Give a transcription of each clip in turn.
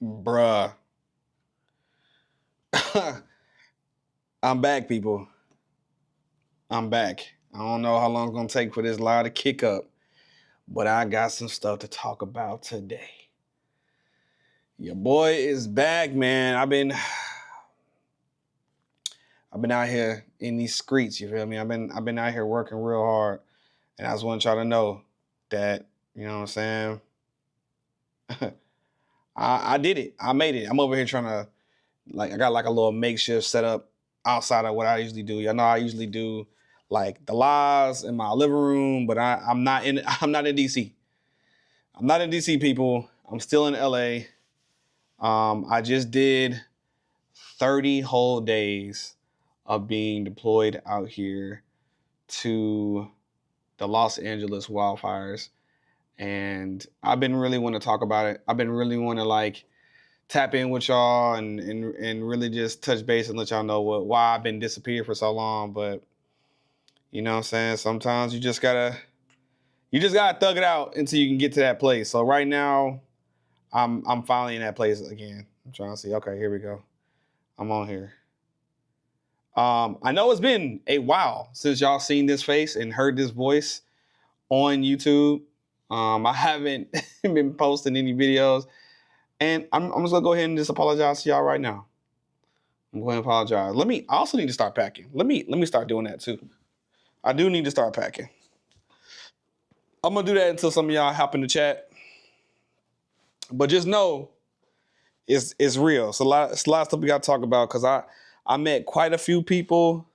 Bruh. I'm back, people. I'm back. I don't know how long it's gonna take for this live to kick up, but I got some stuff to talk about today. Your boy is back, man. I've been out here in these streets, you feel me? I've been out here working real hard. And I just want y'all to know that, you know what I'm saying? I did it. I made it. I'm over here trying to, I got like a little makeshift setup outside of what I usually do. Y'all know I usually do like the lives in my living room, but I'm not in DC. I'm not in DC, people. I'm still in LA. I just did 30 whole days of being deployed out here to the Los Angeles Wildfires. And I've been really want to talk about it. I've been really want to tap in with y'all and really just touch base and let y'all know why I've been disappeared for so long. But you know what I'm saying? Sometimes you just gotta thug it out until you can get to that place. So right now, I'm finally in that place again. I'm trying to see. Okay, here we go. I'm on here. I know it's been a while since y'all seen this face and heard this voice on YouTube. I haven't been posting any videos, and I'm just gonna go ahead and just apologize to y'all right now. I'm going to apologize. I also need to start packing. Let me start doing that too. I do need to start packing. I'm gonna do that until some of y'all hop in the chat. But just know, it's real. It's a lot of stuff we got to talk about because I met quite a few people,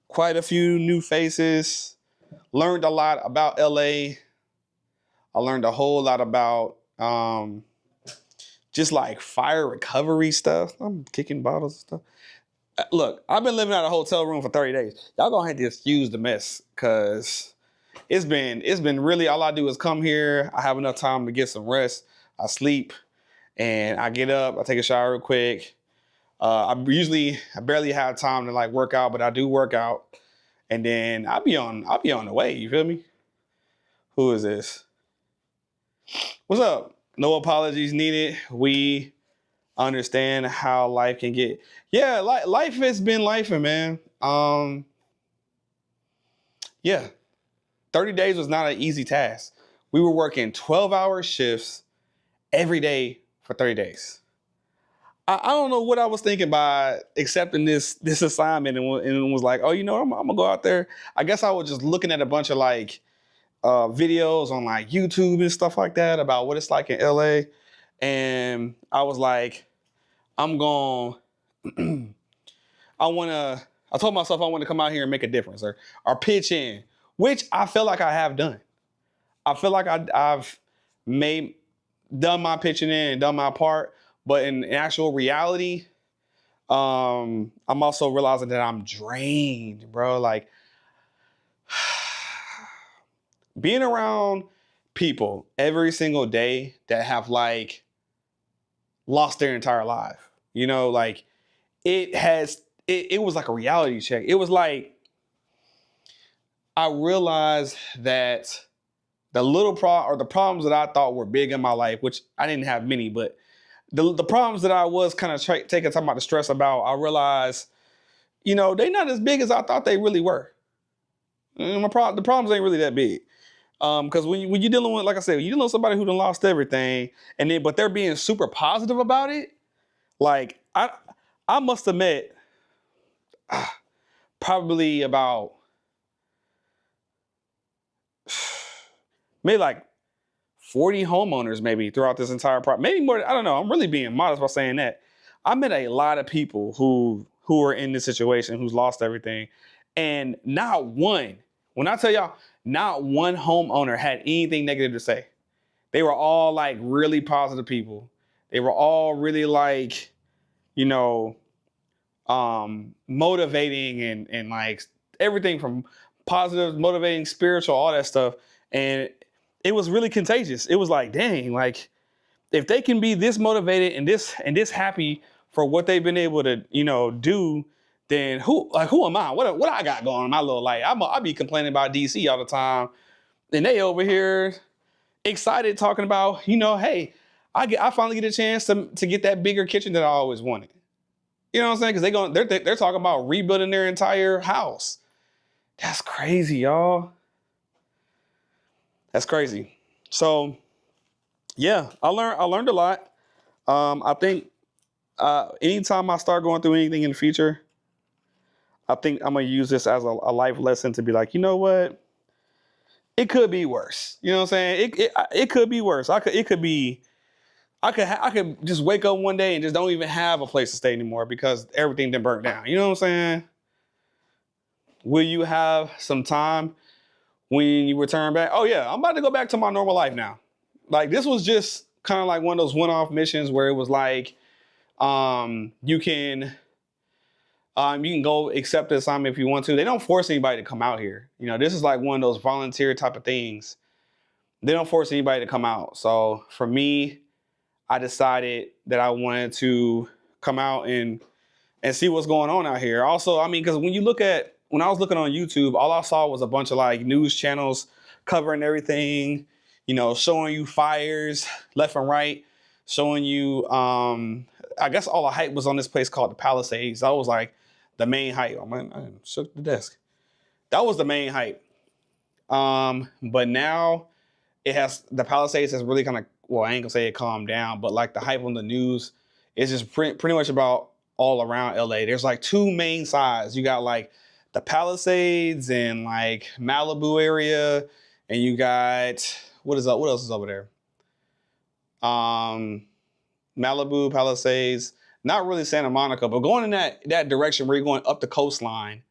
quite a few new faces. Learned a lot about LA. I learned a whole lot about just like fire recovery stuff. I'm kicking bottles and stuff. Look, I've been living out of a hotel room for 30 days. Y'all gonna have to excuse the mess because it's been really, all I do is come here. I have enough time to get some rest. I sleep and I get up, I take a shower real quick. I barely have time to work out, but I do work out. And then I'll be on the way, you feel me? Who is this? What's up? No apologies needed. We understand how life can get. Yeah, life has been lifing, man. Yeah. 30 days was not an easy task. We were working 12-hour shifts every day for 30 days. I don't know what I was thinking by accepting this assignment and was like, oh, you know, I'm gonna go out there. I guess I was just looking at a bunch of videos on YouTube and stuff like that about what it's like in LA. And I was like, I told myself I want to come out here and make a difference or pitch in, which I feel like I have done. I feel like I've done my pitching in and done my part, but in actual reality, I'm also realizing that I'm drained, bro. Being around people every single day that have lost their entire life, you know, it was like a reality check. It was like, I realized that the problems that I thought were big in my life, which I didn't have many, but the problems that I was kind of taking time out to stress about, I realized, you know, they're not as big as I thought they really were. The problems ain't really that big. Because when you're dealing with, like I said, you dealing with somebody who done lost everything, but they're being super positive about it. I must have met probably about maybe 40 homeowners maybe throughout this entire project. Maybe more. I don't know. I'm really being modest by saying that. I met a lot of people who are in this situation, who's lost everything, and not one. When I tell y'all, not one homeowner had anything negative to say. They were all really positive people. They were all really motivating and everything from positive, motivating, spiritual, all that stuff. And it was really contagious. It was dang, if they can be this motivated and this happy for what they've been able to, do, then who am I? What I got going on in my little life? I'll be complaining about DC all the time. And they over here excited talking about, hey, I finally get a chance to get that bigger kitchen that I always wanted. You know what I'm saying? Because they're talking about rebuilding their entire house. That's crazy, y'all. That's crazy. So yeah, I learned a lot. I think anytime I start going through anything in the future, I think I'm gonna use this as a life lesson to be like, you know what? It could be worse. You know what I'm saying? It could be worse. I could just wake up one day and just don't even have a place to stay anymore because everything done burnt down. You know what I'm saying? Will you have some time when you return back? Oh yeah, I'm about to go back to my normal life now. Like this was just kind of like one of those one-off missions where it was like, you can go accept the assignment if you want to. They don't force anybody to come out here. You know, this is like one of those volunteer type of things. They don't force anybody to come out. So for me, I decided that I wanted to come out and see what's going on out here. Also, I mean, because when I was looking on YouTube, all I saw was a bunch of like news channels covering everything, you know, showing you fires left and right, showing you, I guess all the hype was on this place called the Palisades. That was like the main hype. Oh man, I shook the desk. That was the main hype. But now the Palisades has really kind of, well, I ain't gonna say it calmed down, but like the hype on the news is just pretty much about all around LA. There's like two main sides. You got like the Palisades and like Malibu area, and you got what else is over there? Malibu, Palisades, not really Santa Monica, but going in that direction where you're going up the coastline,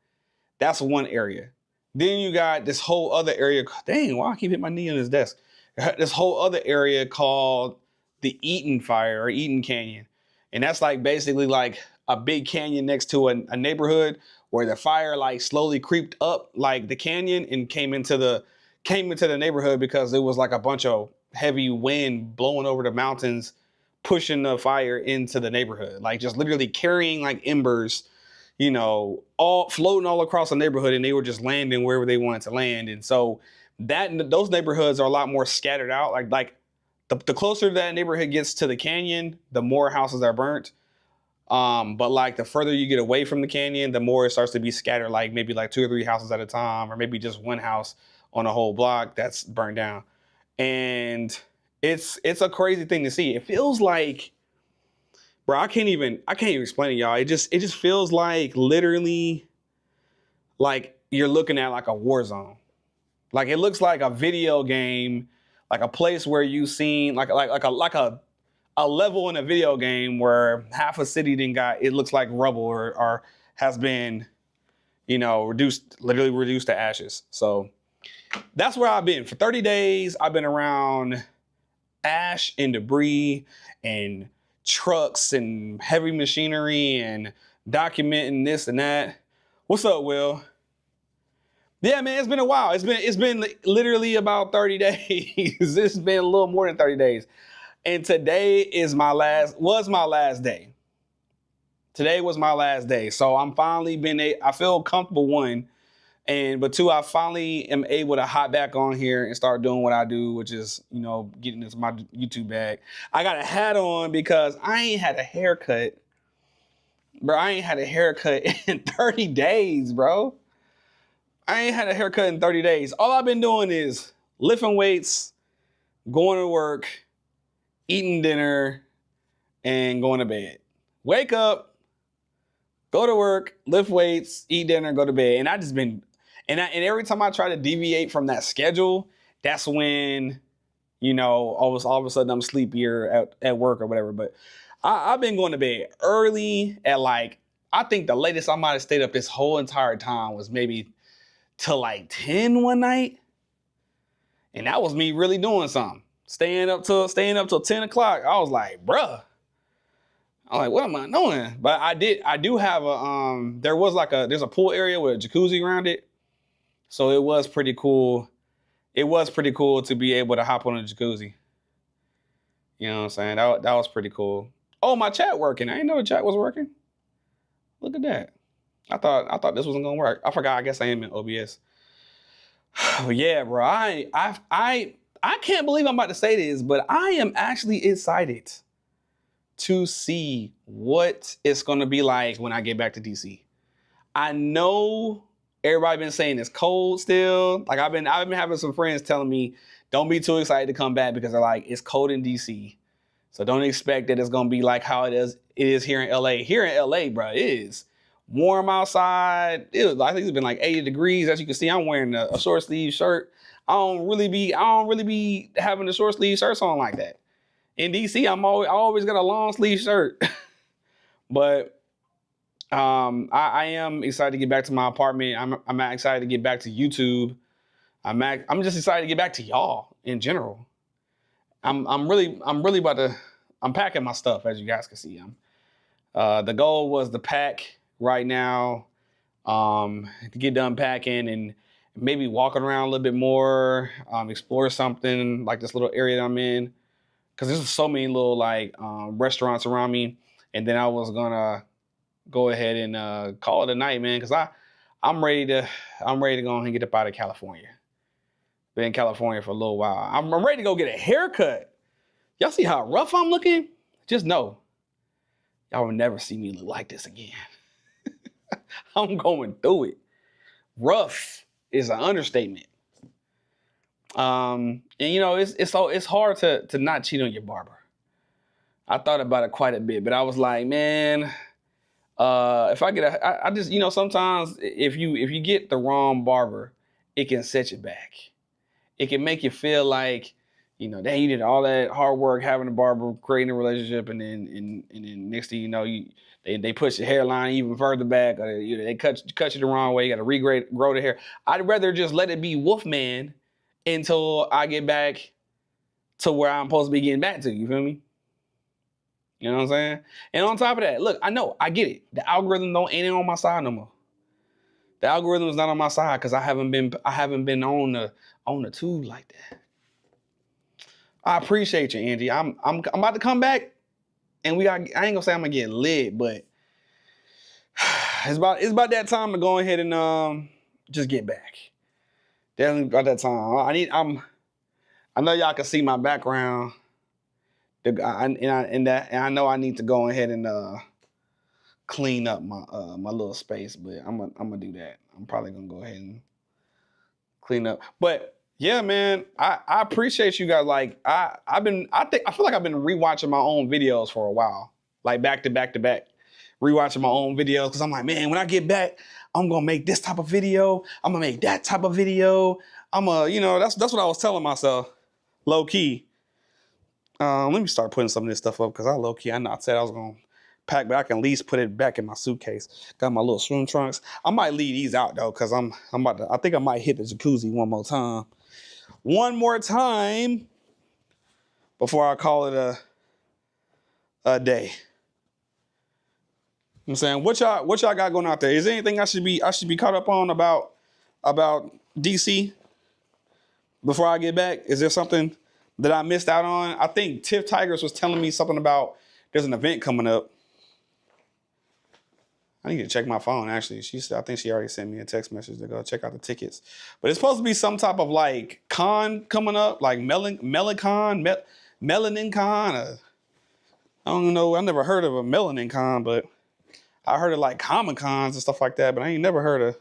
that's one area. Then you got this whole other area. Dang, why I keep hitting my knee on this desk? This whole other area called the Eaton Fire or Eaton Canyon. And that's like basically like a big canyon next to a neighborhood where the fire like slowly creeped up like the canyon and came into the neighborhood because it was like a bunch of heavy wind blowing over the mountains, pushing the fire into the neighborhood, like just literally carrying like embers, you know, all floating all across the neighborhood, and they were just landing wherever they wanted to land. And so those neighborhoods are a lot more scattered out. Like the closer that neighborhood gets to the canyon, the more houses are burnt. But like the further you get away from the canyon, the more it starts to be scattered, like maybe like 2 or 3 houses at a time, or maybe just one house on a whole block that's burned down. And it's a crazy thing to see. It feels like, bro, I can't even explain it, y'all. It just feels like literally like you're looking at like a war zone. Like it looks like a video game, like a place where you've seen like a level in a video game where half a city it looks like rubble or has been, you know, literally reduced to ashes. So that's where I've been. For 30 days, I've been around ash and debris and trucks and heavy machinery and documenting this and that. What's up, Will? Yeah, man, it's been a while. It's been literally about 30 days. It's been a little more than 30 days. And today was my last day. Today was my last day. So I'm finally I feel comfortable, one. But two, I finally am able to hop back on here and start doing what I do, which is, you know, getting into my YouTube bag. I got a hat on because I ain't had a haircut. Bro, I ain't had a haircut in 30 days, bro. I ain't had a haircut in 30 days. All I've been doing is lifting weights, going to work, eating dinner, and going to bed. Wake up, go to work, lift weights, eat dinner, go to bed. And I just been, and every time I try to deviate from that schedule, that's when, you know, all of a sudden I'm sleepier at work or whatever. But I've been going to bed early at like, I think the latest I might have stayed up this whole entire time was maybe till like 10 one night. And that was me really doing something. Staying up till 10 o'clock. I was like, bruh. I'm like, what am I doing? But I do have there's a pool area with a jacuzzi around it. So it was pretty cool. It was pretty cool to be able to hop on a jacuzzi. You know what I'm saying? That was pretty cool. Oh, my chat working. I didn't know the chat was working. Look at that. I thought this wasn't gonna work. I forgot. I guess I am in OBS. But yeah, bro. I I can't believe I'm about to say this, but I am actually excited to see what it's gonna be like when I get back to DC. I know everybody been saying it's cold still. Like I've been having some friends telling me, don't be too excited to come back because they're like, it's cold in DC. So don't expect that it's gonna be like how it is here in LA. Here in LA, bro, it is warm outside. I think it's been like 80 degrees. As you can see, I'm wearing a short sleeve shirt. I don't really be having the short sleeve shirts on like that. In DC, I always got a long sleeve shirt. But I am excited to get back to my apartment. I'm excited to get back to YouTube. I'm just excited to get back to y'all in general. I'm really about to. I'm packing my stuff, as you guys can see. The goal was to pack right now, to get done packing and maybe walking around a little bit more, explore something like this little area that I'm in, because there's so many little like restaurants around me. And then I was gonna go ahead and call it a night, man, because I'm ready to go and get up out of California. Been in California for a little while. I'm ready to go get a haircut. Y'all see how rough I'm looking? Just know, y'all will never see me look like this again. I'm going through it. Rough is an understatement. And you know, it's hard to not cheat on your barber. I thought about it quite a bit, but I was like, man, if I get I just, you know, sometimes if you get the wrong barber, it can set you back. It can make you feel like, you know, dang, you did all that hard work having a barber, creating a relationship, and then next thing you know, they push your hairline even further back, or you know, they cut you the wrong way. You got to grow the hair. I'd rather just let it be Wolfman until I get back to where I'm supposed to be getting back to. You feel me? You know what I'm saying? And on top of that, look, I get it. The algorithm ain't on my side no more. The algorithm is not on my side because I haven't been on the tube like that. I appreciate you, Angie. I'm about to come back, and I ain't gonna say I'm gonna get lit, but it's about that time to go ahead and just get back. Definitely about that time. I know y'all can see my background. I know I need to go ahead and clean up my little space, but I'm gonna do that. I'm probably gonna go ahead and clean up. But yeah, man, I appreciate you guys. Like I feel like I've been rewatching my own videos for a while, like back to back, rewatching my own videos because I'm like, man, when I get back, I'm gonna make this type of video. I'm gonna make that type of video. You know, that's what I was telling myself, low key. Let me start putting some of this stuff up because I said I was gonna pack, but I can at least put it back in my suitcase. Got my little swim trunks. I might leave these out though because I think I might hit the jacuzzi one more time before I call it a day. I'm saying, what y'all got going out there? Is there anything I should be caught up on about DC before I get back? Is there something that I missed out on? I think Tiff Tigers was telling me something about there's an event coming up. I need to check my phone, actually. I think she already sent me a text message to go check out the tickets. But it's supposed to be some type of like con coming up, like Melanin Con. I don't know. I never heard of a Melanin Con, but I heard of like Comic Cons and stuff like that, but I ain't never heard of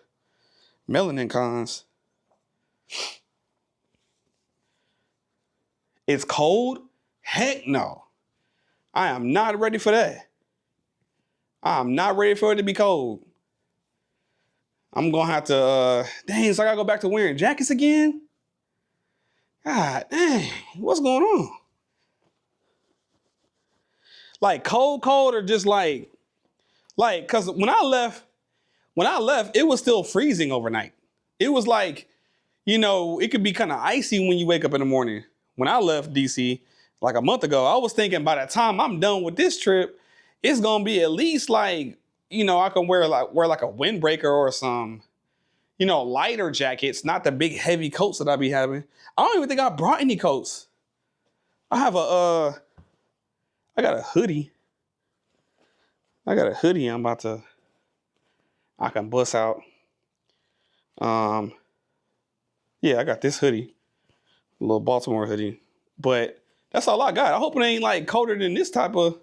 Melanin Cons. It's cold? Heck no. I am not ready for that. I'm not ready for it to be cold. I'm gonna have to, dang, so I gotta go back to wearing jackets again? God dang, what's going on? Like cold or just like, cause when I left, it was still freezing overnight. It was like, you know, it could be kind of icy when you wake up in the morning. When I left DC like a month ago, I was thinking by the time I'm done with this trip, it's gonna be at least like, you know, I can wear like a windbreaker or some, you know, lighter jackets, not the big heavy coats that I be having. I don't even think I brought any coats. I have I got a hoodie. I can bust out. Yeah, I got this hoodie. A little Baltimore hoodie. But that's all I got. I hope it ain't like colder than this type of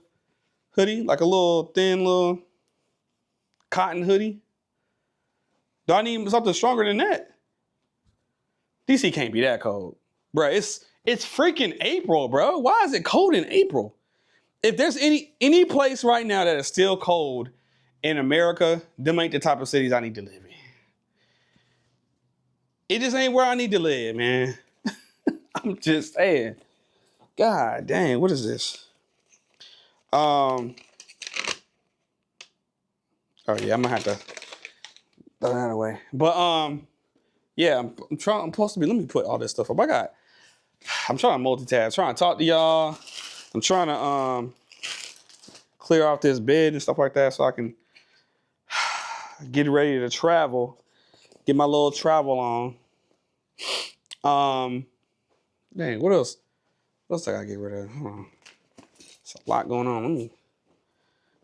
hoodie, like a little thin little cotton hoodie. Do I need something stronger than that? DC can't be that cold. Bro, it's freaking April, bro. Why is it cold in April? If there's any place right now that is still cold in America, them ain't the type of cities I need to live in. It just ain't where I need to live, man. I'm just saying. God dang, what is this? Oh yeah, I'm gonna have to throw that away. But yeah, I'm supposed to be. Let me put all this stuff up. I'm trying to multitask, trying to talk to y'all. I'm trying to clear off this bed and stuff like that so I can get ready to travel. Get my little travel on. Dang, what else? What else I gotta get rid of? Hold on. There's a lot going on. Let me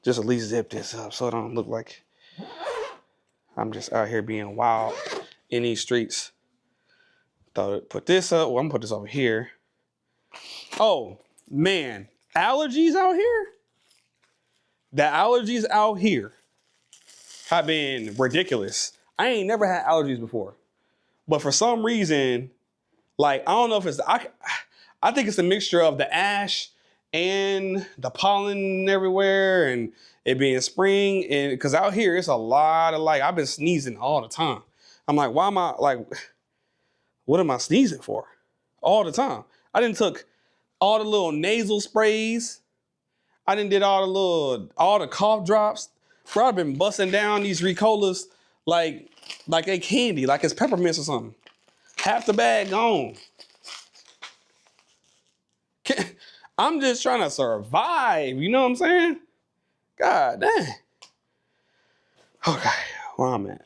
just at least zip this up so it don't look like I'm just out here being wild in these streets. Thought I'd put this up. Well, I'm gonna put this over here. Oh, man. Allergies out here? The allergies out here have been ridiculous. I ain't never had allergies before. But for some reason, like, I don't know if it's, I think it's a mixture of the ash and the pollen everywhere and it being spring. And because out here, it's a lot of like, I've been sneezing all the time. I'm like, why am I like, what am I sneezing for? All the time. I done took all the little nasal sprays. I done did all the cough drops. Bro, I've been busting down these Ricolas like they candy, like it's peppermints or something. Half the bag gone. I'm just trying to survive. You know what I'm saying? God dang. Okay, where I'm at.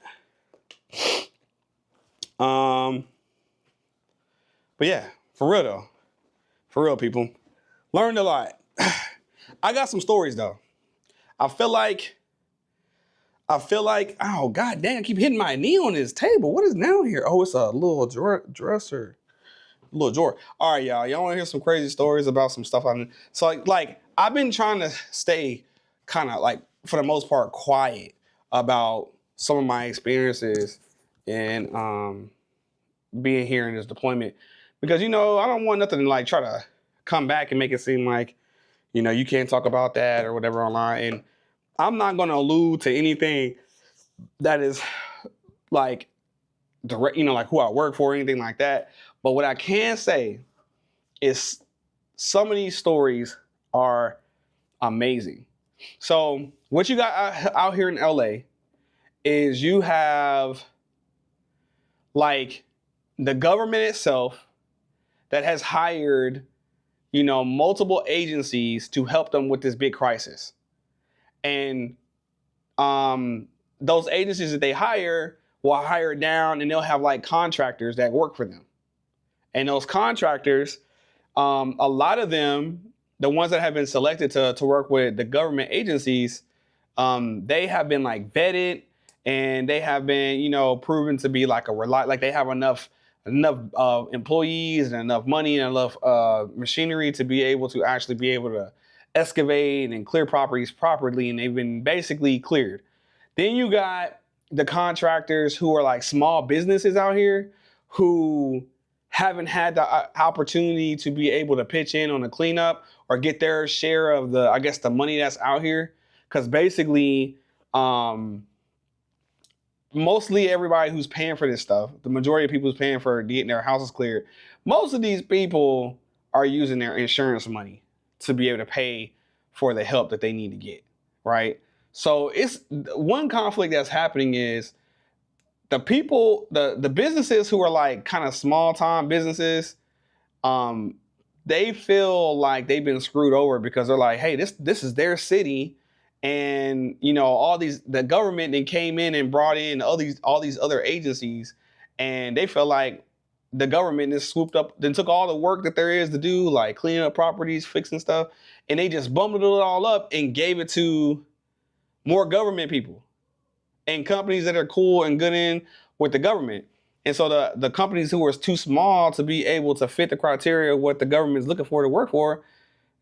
But yeah, for real though. For real, people. Learned a lot. I got some stories though. I feel like, oh god damn, I keep hitting my knee on this table. What is down here? Oh, it's a little dresser. Little drawer. All right, y'all. Y'all want to hear some crazy stories about some stuff so like I've been trying to stay kind of like for the most part quiet about some of my experiences and being here in this deployment because I don't want nothing to like try to come back and make it seem like you can't talk about that or whatever online. And I'm not going to allude to anything that is like direct, like who I work for or anything like that. But what I can say is some of these stories are amazing. So what you got out here in LA is you have like the government itself that has hired, multiple agencies to help them with this big crisis. And those agencies that they hire will hire down and they'll have like contractors that work for them. And those contractors, a lot of them, the ones that have been selected to work with the government agencies, they have been like vetted and they have been, proven to be like like they have enough employees and enough money and enough machinery to be able to actually be able to excavate and clear properties properly. And they've been basically cleared. Then you got the contractors who are like small businesses out here who haven't had the opportunity to be able to pitch in on the cleanup or get their share of the money that's out here. Because basically, mostly everybody who's paying for this stuff, the majority of people who's paying for getting their houses cleared, most of these people are using their insurance money to be able to pay for the help that they need to get, right? So it's one conflict that's happening is the people, the businesses who are like kind of small time businesses, they feel like they've been screwed over because they're like, hey, this is their city. And, the government then came in and brought in all these other agencies and they felt like the government just swooped up, then took all the work that there is to do, like cleaning up properties, fixing stuff. And they just bundled it all up and gave it to more government people and companies that are cool and good in with the government. And so the companies who are too small to be able to fit the criteria of what the government is looking for to work for,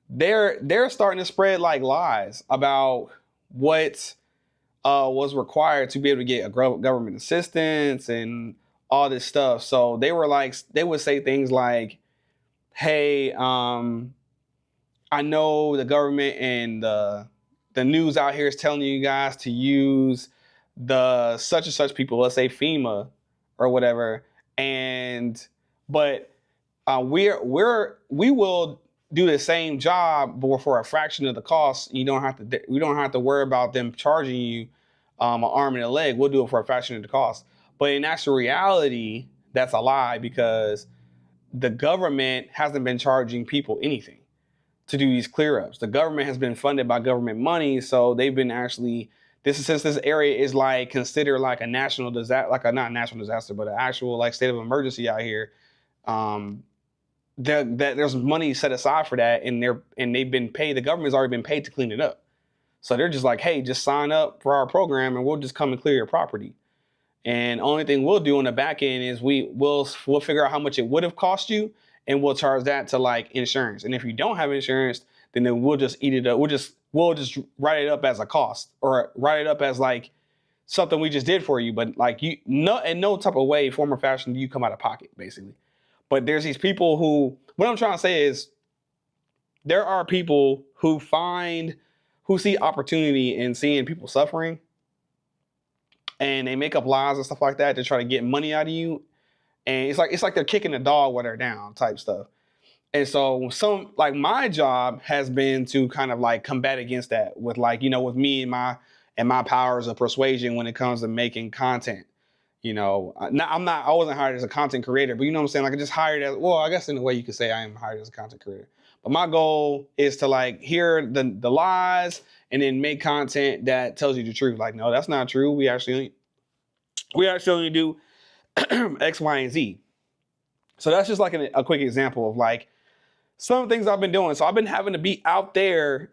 they're starting to spread like lies about what was required to be able to get a government assistance and all this stuff. So they would say things like, "Hey, I know the government and the news out here is telling you guys to use the such and such people, let's say FEMA or whatever, and but we will do the same job, but for a fraction of the cost. We don't have to worry about them charging you an arm and a leg. We'll do it for a fraction of the cost. But in actual reality, that's a lie because the government hasn't been charging people anything to do these clear ups. The government has been funded by government money, so they've been actually since this area is like considered like a national disaster, like a not national disaster, but an actual like state of emergency out here. Um, there's money set aside for that, and they've been paid. The government's already been paid to clean it up. So they're just like, hey, just sign up for our program, and we'll just come and clear your property. And only thing we'll do on the back end is we'll figure out how much it would have cost you, and we'll charge that to like insurance. And if you don't have insurance, then we'll just eat it up. We'll just write it up as a cost, or write it up as like something we just did for you. But like in no type of way, form or fashion, do you come out of pocket, basically. But there's these people who, what I'm trying to say is, there are people who see opportunity in seeing people suffering, and they make up lies and stuff like that to try to get money out of you. And it's like they're kicking the dog when they're down type stuff. And so my job has been to kind of like combat against that with like, with me and my powers of persuasion when it comes to making content. I wasn't hired as a content creator, but you know what I'm saying? Like I just hired as, well, I guess in a way you could say I am hired as a content creator. But my goal is to like hear the lies and then make content that tells you the truth. Like, no, that's not true. We actually only do X, Y, and Z. So that's just like a quick example of like some things I've been doing. So I've been having to be out there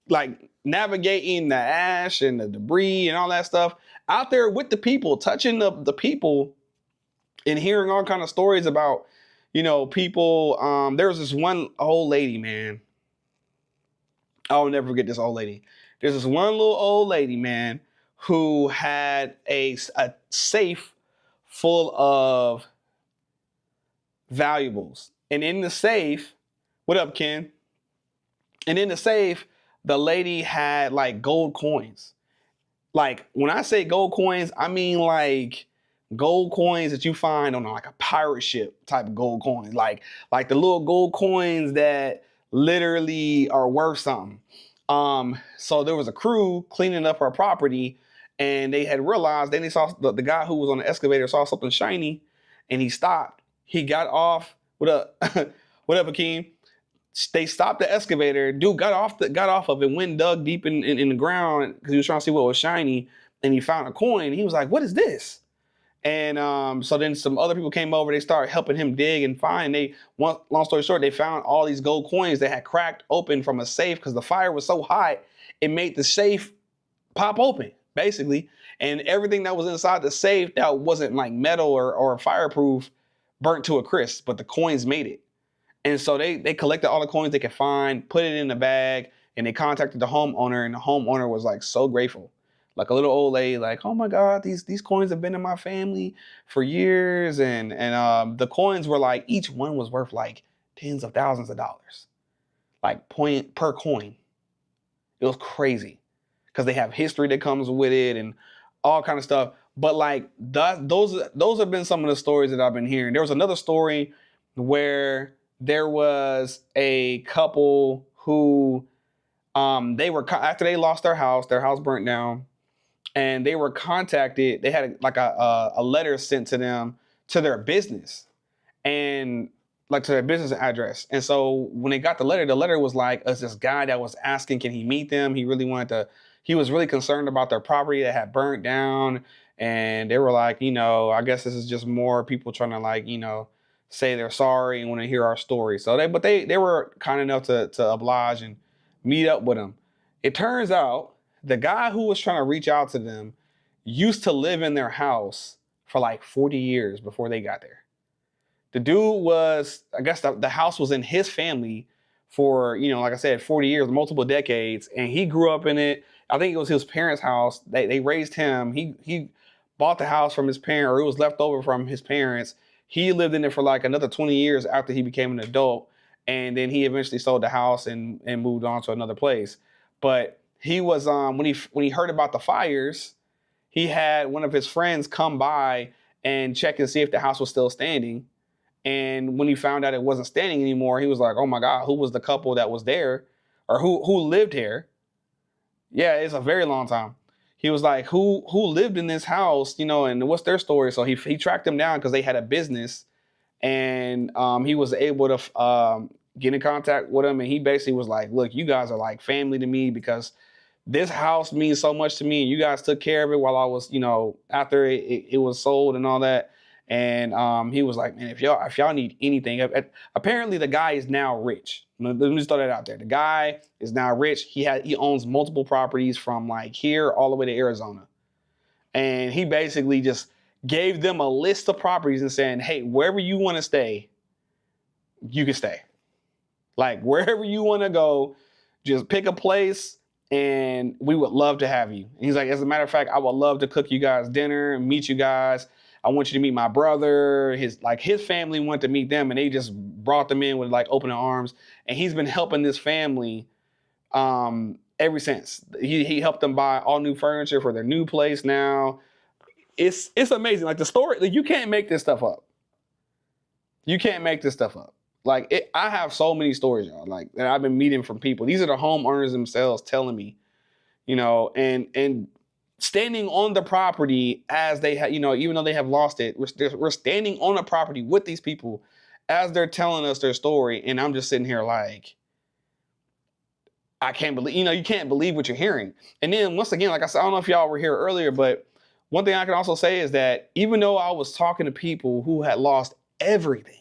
like navigating the ash and the debris and all that stuff out there with the people, touching the people and hearing all kind of stories about, people. There was this one old lady, man. I'll never forget this old lady. There's this one little old lady, man, who had a safe full of valuables. And in the safe, what up, Ken? And in the safe, the lady had like gold coins. Like when I say gold coins, I mean like gold coins that you find on like a pirate ship type of gold coins. Like the little gold coins that literally are worth something. So there was a crew cleaning up her property, and they had realized, then they saw the guy who was on the excavator saw something shiny, and he stopped. He got off. What up? What up, Akeem? They stopped the excavator. Dude got off of it, went dug deep in the ground because he was trying to see what was shiny, and he found a coin. He was like, "What is this?" And so then some other people came over. They started helping him dig and find. Long story short, they found all these gold coins that had cracked open from a safe because the fire was so hot, it made the safe pop open, basically. And everything that was inside the safe that wasn't like metal or fireproof burnt to a crisp, but the coins made it. And so they collected all the coins they could find, put it in a bag, and they contacted the homeowner, and the homeowner was like so grateful. Like a little old lady, like, oh my God, these coins have been in my family for years. And the coins were like, each one was worth like tens of thousands of dollars, like point per coin. It was crazy because they have history that comes with it and all kind of stuff. But like those have been some of the stories that I've been hearing. There was another story where there was a couple who they were, after they lost their house burnt down, and they were contacted. They had like a letter sent to them to their business, and like to their business address. And so when they got the letter was like, it's this guy that was asking, can he meet them? He was really concerned about their property that had burnt down. And they were like, I guess this is just more people trying to like, say they're sorry and want to hear our story. So they were kind enough to oblige and meet up with them. It turns out the guy who was trying to reach out to them used to live in their house for like 40 years before they got there. The dude was, I guess the house was in his family for, like I said, 40 years, multiple decades. And he grew up in it. I think it was his parents' house. They raised him. He bought the house from his parents, or it was left over from his parents. He lived in it for like another 20 years after he became an adult. And then he eventually sold the house and moved on to another place. But he was, when he heard about the fires, he had one of his friends come by and check and see if the house was still standing. And when he found out it wasn't standing anymore, he was like, "Oh my God, who was the couple that was there, or who lived here?" Yeah, it's a very long time. He was like, "Who lived in this house? And what's their story?" So he tracked them down because they had a business, and he was able to get in contact with them. And he basically was like, "Look, you guys are like family to me because this house means so much to me. And you guys took care of it while I was, after it was sold and all that." And he was like, "Man, if y'all need anything," apparently the guy is now rich. Let me just throw that out there. The guy is now rich. He owns multiple properties from like here all the way to Arizona. And he basically just gave them a list of properties and saying, "Hey, wherever you want to stay, you can stay. Like wherever you want to go, just pick a place and we would love to have you." And he's like, "As a matter of fact, I would love to cook you guys dinner and meet you guys. I want you to meet my brother." His family went to meet them, and they just brought them in with like open arms. And he's been helping this family ever since. He helped them buy all new furniture for their new place now. It's amazing. Like the story, like, you can't make this stuff up. You can't make this stuff up. Like I have so many stories, y'all, like that I've been meeting from people. These are the homeowners themselves telling me, and standing on the property as they have, even though they have lost it, we're standing on the property with these people as they're telling us their story. And I'm just sitting here like, I can't believe, you can't believe what you're hearing. And then once again, like I said, I don't know if y'all were here earlier, but one thing I can also say is that even though I was talking to people who had lost everything,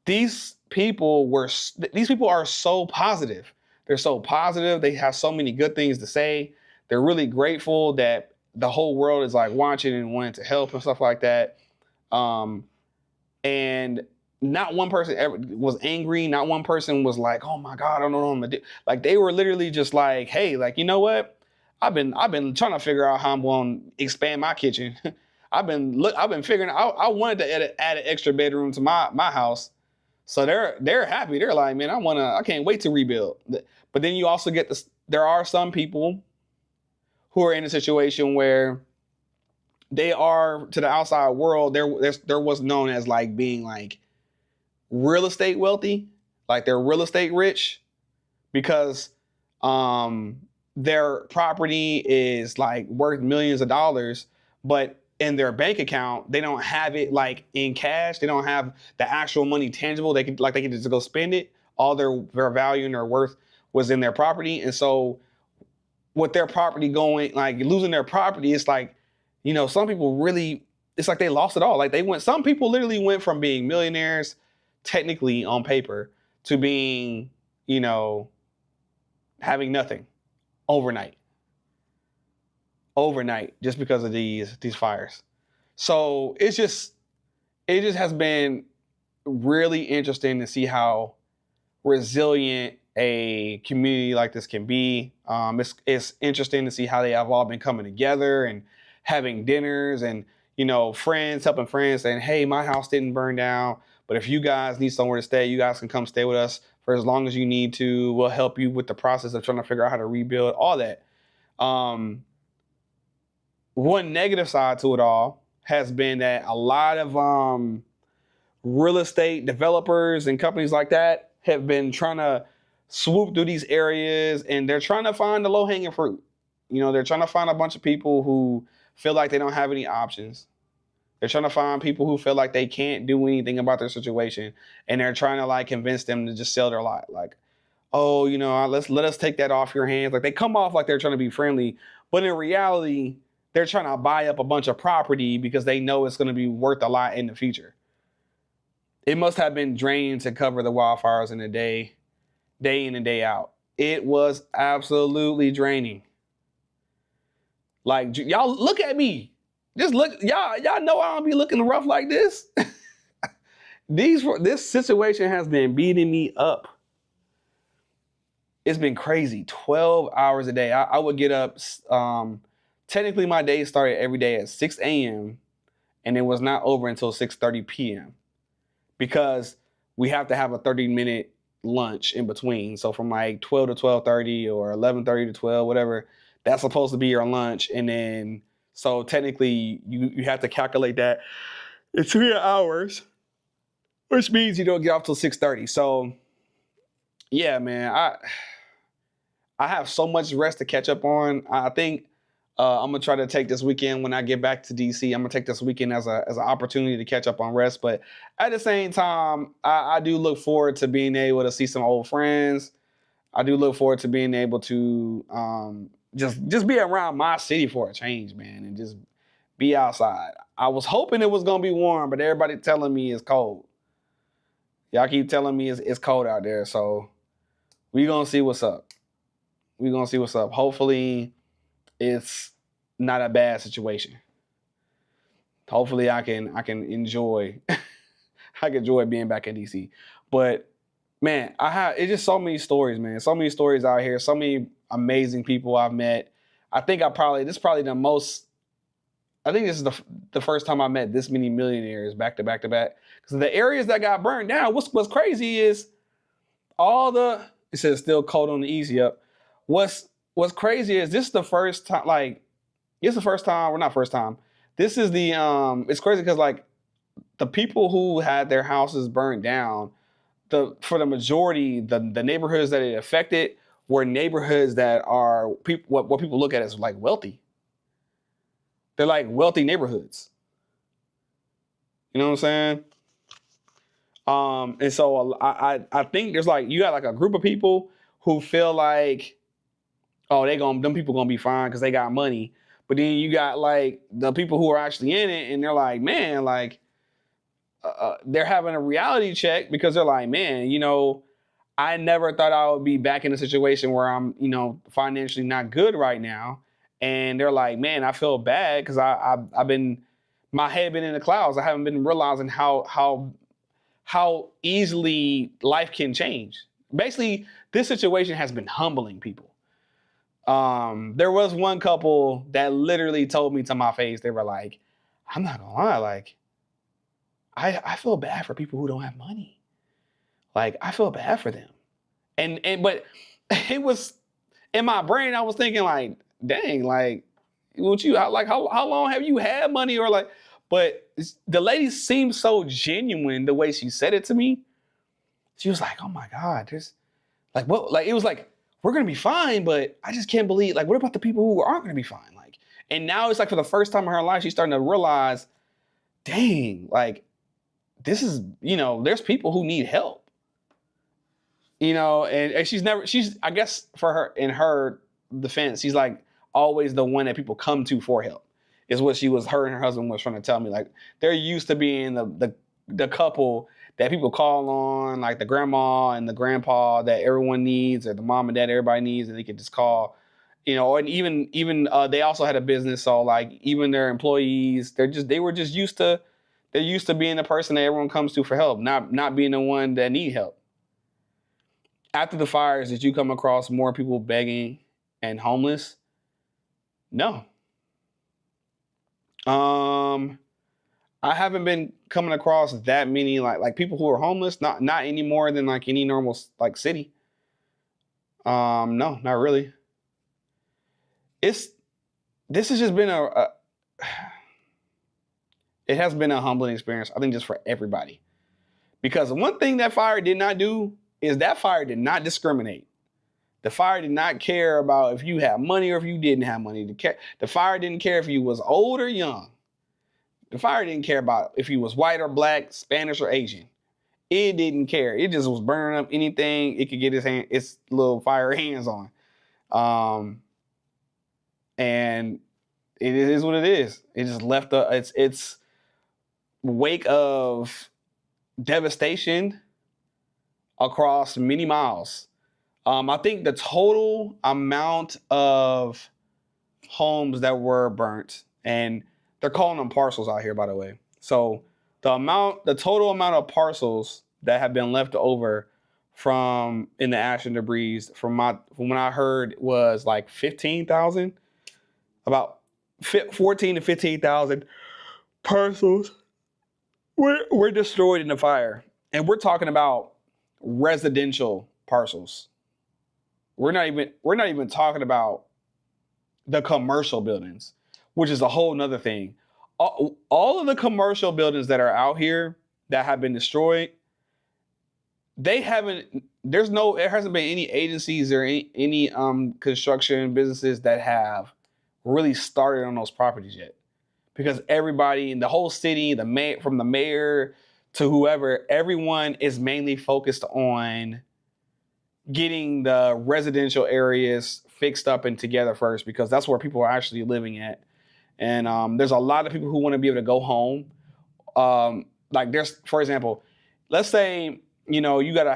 these people are so positive. They're so positive. They have so many good things to say. They're really grateful that the whole world is like watching and wanting to help and stuff like that. And not one person ever was angry. Not one person was like, "Oh my God, I don't know what I'm gonna do." Like they were literally just like, "Hey, like, you know what? I've been trying to figure out how I'm going to expand my kitchen. I've been figuring out. I wanted to add an extra bedroom to my house." So they're happy. They're like, "Man, I can't wait to rebuild." But then you also get this. There are some people who are in a situation where they are, to the outside world, there was known as like being like real estate wealthy, like they're real estate rich because their property is like worth millions of dollars, but in their bank account they don't have it like in cash. They don't have the actual money tangible. They can just go spend it. All their value and their worth was in their property. And so with their property going, like losing their property, it's like, some people really, it's like they lost it all. Like some people literally went from being millionaires, technically on paper, to being, having nothing overnight, just because of these fires. So it just has been really interesting to see how resilient a community like this can be. It's interesting to see how they have all been coming together and having dinners and, friends helping friends saying, "Hey, my house didn't burn down, but if you guys need somewhere to stay, you guys can come stay with us for as long as you need to. We'll help you with the process of trying to figure out how to rebuild," all that. One negative side to it all has been that a lot of real estate developers and companies like that have been trying to swoop through these areas, and they're trying to find the low-hanging fruit. They're trying to find a bunch of people who feel like they don't have any options. They're trying to find people who feel like they can't do anything about their situation, and they're trying to like convince them to just sell their lot. Like, "Oh, let us take that off your hands." Like they come off like they're trying to be friendly, but in reality, they're trying to buy up a bunch of property because they know it's going to be worth a lot in the future. It must have been draining to cover the wildfires in a day in and day out. It was absolutely draining. Like, y'all look at me. Just look, y'all know I don't be looking rough like this. This situation has been beating me up. It's been crazy. 12 hours a day. I would get up. Technically, my day started every day at 6 a.m. and it was not over until 6:30 p.m. because we have to have a 30-minute lunch in between. So from like 12 to 12:30 or 11:30 to 12, whatever, that's supposed to be your lunch. And then, so technically, you have to calculate that in 3 hours, which means you don't get off till 6:30. So yeah, man, I have so much rest to catch up on. I think I'm gonna try to take this weekend when I get back to DC. I'm gonna take this weekend as an opportunity to catch up on rest. But at the same time, I do look forward to being able to see some old friends. I do look forward to being able to just be around my city for a change, man, and just be outside. I was hoping it was gonna be warm, but everybody telling me it's cold. Y'all keep telling me it's cold out there, so we gonna see what's up. We gonna see what's up. Hopefully, it's not a bad situation. Hopefully, I can enjoy I can enjoy being back in DC. But man, it's just so many stories, man. So many stories out here. So many amazing people I've met. I think this is probably the most. I think this is the first time I met this many millionaires back to back to back. Because the areas that got burned down, what's crazy is it says still cold on the east. Yep. What's crazy is this is the first time, like, it's the first time, or not first time. This is it's crazy because like the people who had their houses burned down, for the majority, the neighborhoods that it affected were neighborhoods that are what people look at as like wealthy. They're like wealthy neighborhoods. You know what I'm saying? And so I think there's like, you got like a group of people who feel like, oh, them people gonna be fine because they got money. But then you got like the people who are actually in it, and they're like, man, like they're having a reality check because they're like, man, I never thought I would be back in a situation where I'm, financially not good right now. And they're like, man, I feel bad because I've been, my head been in the clouds. I haven't been realizing how easily life can change. Basically, this situation has been humbling people. There was one couple that literally told me to my face, they were like, I'm not gonna lie, like, I feel bad for people who don't have money. Like, I feel bad for them. But it was, in my brain, I was thinking like, dang, like, how long have you had money? Or like, but the lady seemed so genuine the way she said it to me. She was like, oh my God, there's like, what? Like, it was like, we're going to be fine, but I just can't believe, like, what about the people who aren't going to be fine? Like, and now it's like for the first time in her life, she's starting to realize, dang, like, this is, there's people who need help. And she's, I guess in her defense, she's like always the one that people come to for help, is what her and her husband was trying to tell me. Like, they're used to being the couple that people call on, like the grandma and the grandpa that everyone needs, or the mom and dad everybody needs, and they can just call, and even they also had a business. So like, even their employees, they were just used to being the person that everyone comes to for help, not being the one that need help. After the fires, did you come across more people begging and homeless? No. I haven't been coming across that many like people who are homeless, not any more than like any normal like city. No, not really. This has just been it has been a humbling experience, I think, just for everybody. Because one thing that fire did not do is that fire did not discriminate. The fire did not care about if you had money or if you didn't have money. The fire didn't care if you was old or young. The fire didn't care about if you was white or black, Spanish or Asian. It didn't care. It just was burning up anything it could get its little fire hands on. And it is what it is. It just left its wake of devastation across many miles. I think the total amount of homes that were burnt, and They're calling them parcels out here, by the way. So the total amount of parcels that have been left over from in the ash and debris from when I heard was like 15,000, about 14 to 15,000 parcels were destroyed in the fire, and we're talking about residential parcels. We're not even talking about the commercial buildings, which is a whole nother thing. All of the commercial buildings that are out here that have been destroyed, they haven't. There hasn't been any agencies or any construction businesses that have really started on those properties yet, because everybody in the whole city, from the mayor to whoever, everyone is mainly focused on getting the residential areas fixed up and together first, because that's where people are actually living at. And there's a lot of people who want to be able to go home. Like there's, for example, let's say, you got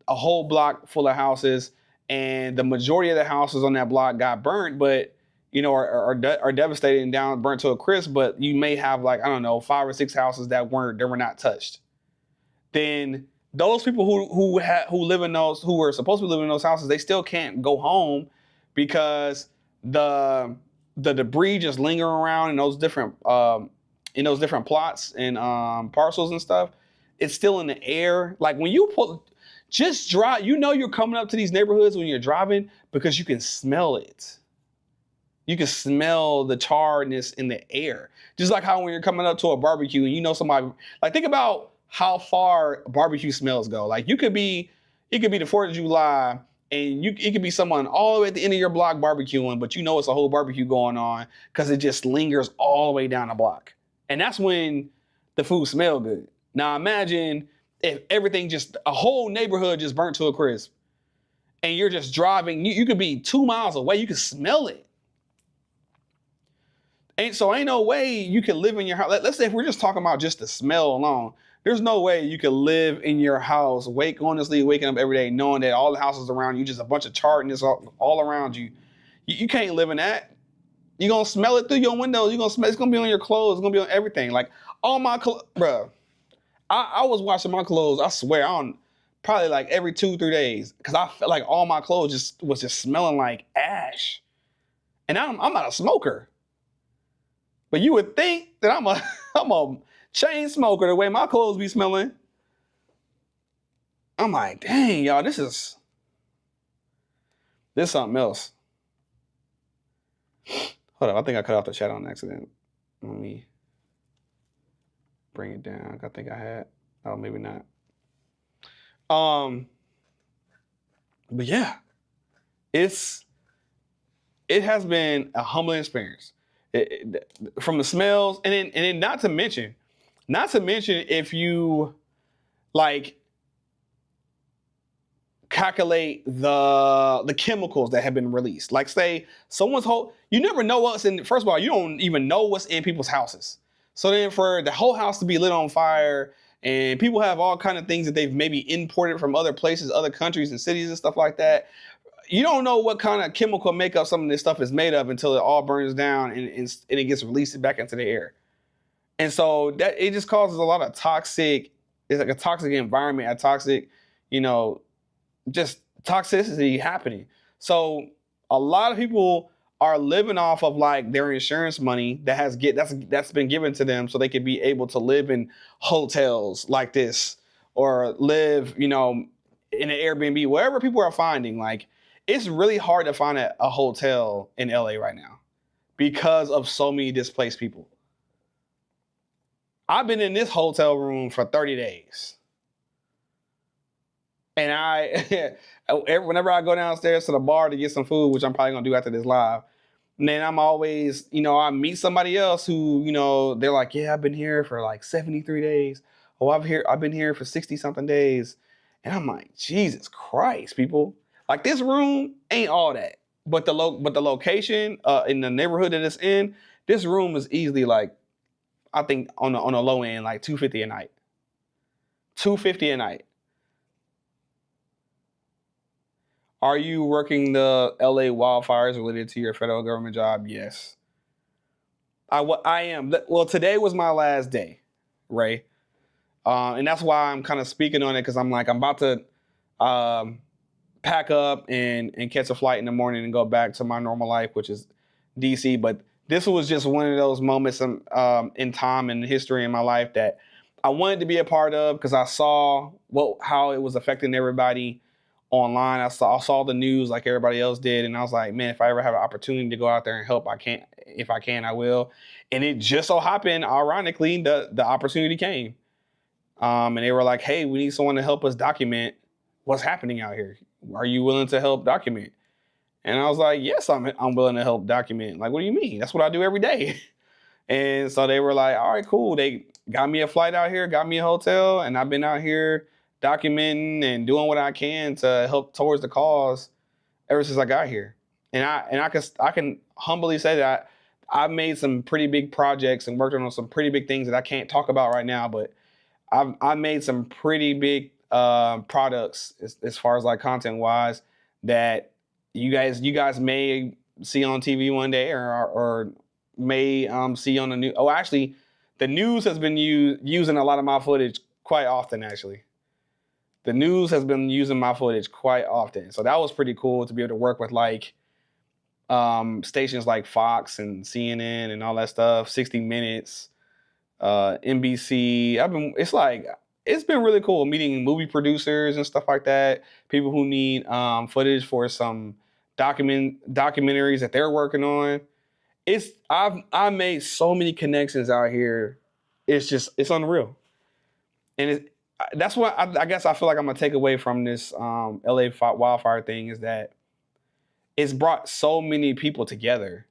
a whole block full of houses, and the majority of the houses on that block got burnt, but are devastated and burnt to a crisp. But you may have, like, I don't know, 5 or 6 houses that were not touched. Then those people who live in those, who were supposed to be living in those houses, they still can't go home, because the debris just lingering around in those different plots and parcels and stuff. It's still in the air. Like when you just drive, you're coming up to these neighborhoods when you're driving, because you can smell it. You can smell the charredness in the air. Just like how when you're coming up to a barbecue and somebody, like, think about how far barbecue smells go. Like it could be the 4th of July, and it could be someone all the way at the end of your block barbecuing, but it's a whole barbecue going on, because it just lingers all the way down the block. And that's when the food smells good. Now imagine if a whole neighborhood just burnt to a crisp, and you're just driving, you could be 2 miles away, you could smell it. Ain't no way you can live in your house. Let's say if we're just talking about just the smell alone, there's no way you can live in your house, honestly waking up every day knowing that all the houses around you just a bunch of charredness all around you. You can't live in that. You're going to smell it through your windows. It's going to be on your clothes. It's going to be on everything. Like all my clothes, bro. I was washing my clothes, I swear, probably like every 2-3 days, because I felt like all my clothes was smelling like ash. And I'm not a smoker. But you would think that I'm a chain smoker the way my clothes be smelling. I'm like, dang, y'all, this is something else. Hold up, I think I cut off the chat on accident. Let me bring it down. I think I had. Oh, maybe not. But yeah, it has been a humbling experience. From the smells, and then not to mention if you like calculate the chemicals that have been released. Like, say someone's you never know what's in. First of all, you don't even know what's in people's houses. So then for the whole house to be lit on fire, and people have all kind of things that they've maybe imported from other places, other countries and cities and stuff like that. You don't know what kind of chemical makeup some of this stuff is made of until it all burns down and it gets released back into the air. And so that it just causes a lot of toxic. It's like a toxic environment, a toxic, just toxicity happening. So a lot of people are living off of like their insurance money that's been given to them, so they could be able to live in hotels like this, or live, in an Airbnb, wherever people are finding. Like, it's really hard to find a hotel in LA right now because of so many displaced people. I've been in this hotel room for 30 days. And whenever I go downstairs to the bar to get some food, which I'm probably going to do after this live, and then I'm always, I meet somebody else who, they're like, yeah, I've been here for like 73 days. Oh, I've been here for 60 something days. And I'm like, Jesus Christ, people. Like, this room ain't all that. But the location in the neighborhood that it's in, this room is easily like, I think on the low end, like $250 a night. $250 a night. Are you working the LA wildfires related to your federal government job? Yes. I am. Well, today was my last day, right? And that's why I'm kind of speaking on it because I'm like I'm about to um, pack up and catch a flight in the morning and go back to my normal life, which is DC. But this was just one of those moments in time and history in my life that I wanted to be a part of because I saw how it was affecting everybody online. I saw the news like everybody else did, and I was like, man, if I ever have an opportunity to go out there and help, I can't. If I can, I will. And it just so happened, ironically, the opportunity came. And they were like, hey, we need someone to help us document what's happening out here. Are you willing to help document? And I was like, yes, I'm willing to help document. Like, what do you mean? That's what I do every day. And so they were like, all right, cool. They got me a flight out here, got me a hotel, and I've been out here documenting and doing what I can to help towards the cause ever since I got here. And I can humbly say that I've made some pretty big projects and worked on some pretty big things that I can't talk about right now, but I've made some pretty big products as far as like content wise that you guys may see on TV one day or may see on the news. Oh, actually, the news has been using a lot of my footage quite often. Actually, the news has been using my footage quite often, so that was pretty cool to be able to work with like stations like Fox and CNN and all that stuff. 60 Minutes. NBC. It's been really cool meeting movie producers and stuff like that. People who need footage for some documentaries that they're working on. I've made so many connections out here. It's unreal, and that's what I guess I feel like I'm gonna take away from this LA wildfire thing is that it's brought so many people together.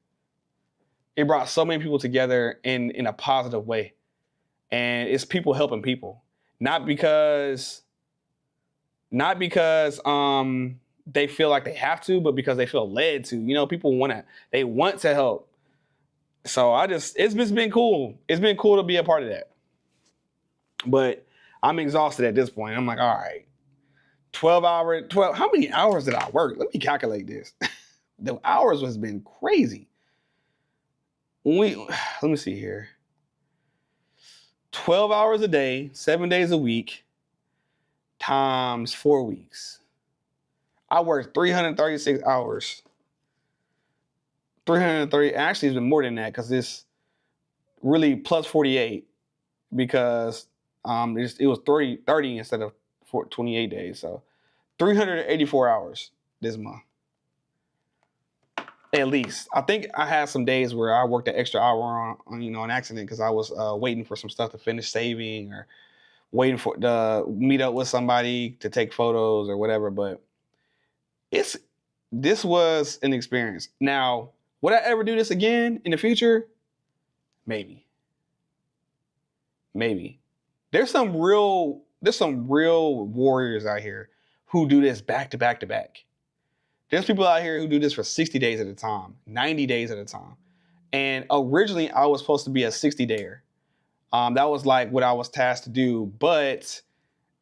It brought so many people together in a positive way. And it's people helping people, not because they feel like they have to, but because they feel led to. People they want to help. So it's just been cool. It's been cool to be a part of that. But I'm exhausted at this point. I'm like, all right, 12. How many hours did I work? Let me calculate this. The hours has been crazy. Let me see here. 12 hours a day, 7 days a week, times 4 weeks. I worked 336 hours. 330, actually it's been more than that because it's really plus 48 because it was 30 instead of 28 days. So 384 hours this month. At least. I think I had some days where I worked an extra hour on an accident because I was waiting for some stuff to finish saving or waiting for to meet up with somebody to take photos or whatever. But this was an experience. Now, would I ever do this again in the future? Maybe. There's some real warriors out here who do this back to back to back. There's people out here who do this for 60 days at a time, 90 days at a time. And originally I was supposed to be a 60-dayer. That was like what I was tasked to do. But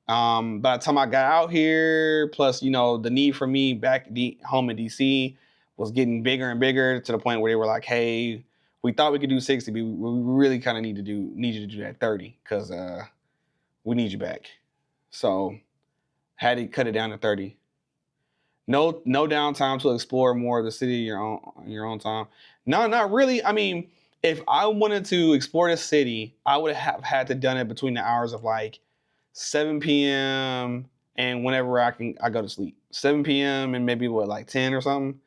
by the time I got out here, plus, the need for me back home in DC was getting bigger and bigger to the point where they were like, hey, we thought we could do 60, but we really kind of need you to do that 30 because we need you back. So had to cut it down to 30. No downtime to explore more of the city your own time. No, not really. I mean, if I wanted to explore the city, I would have had to done it between the hours of like 7 p.m. and whenever I go to sleep. 7 p.m. and maybe like 10 or something.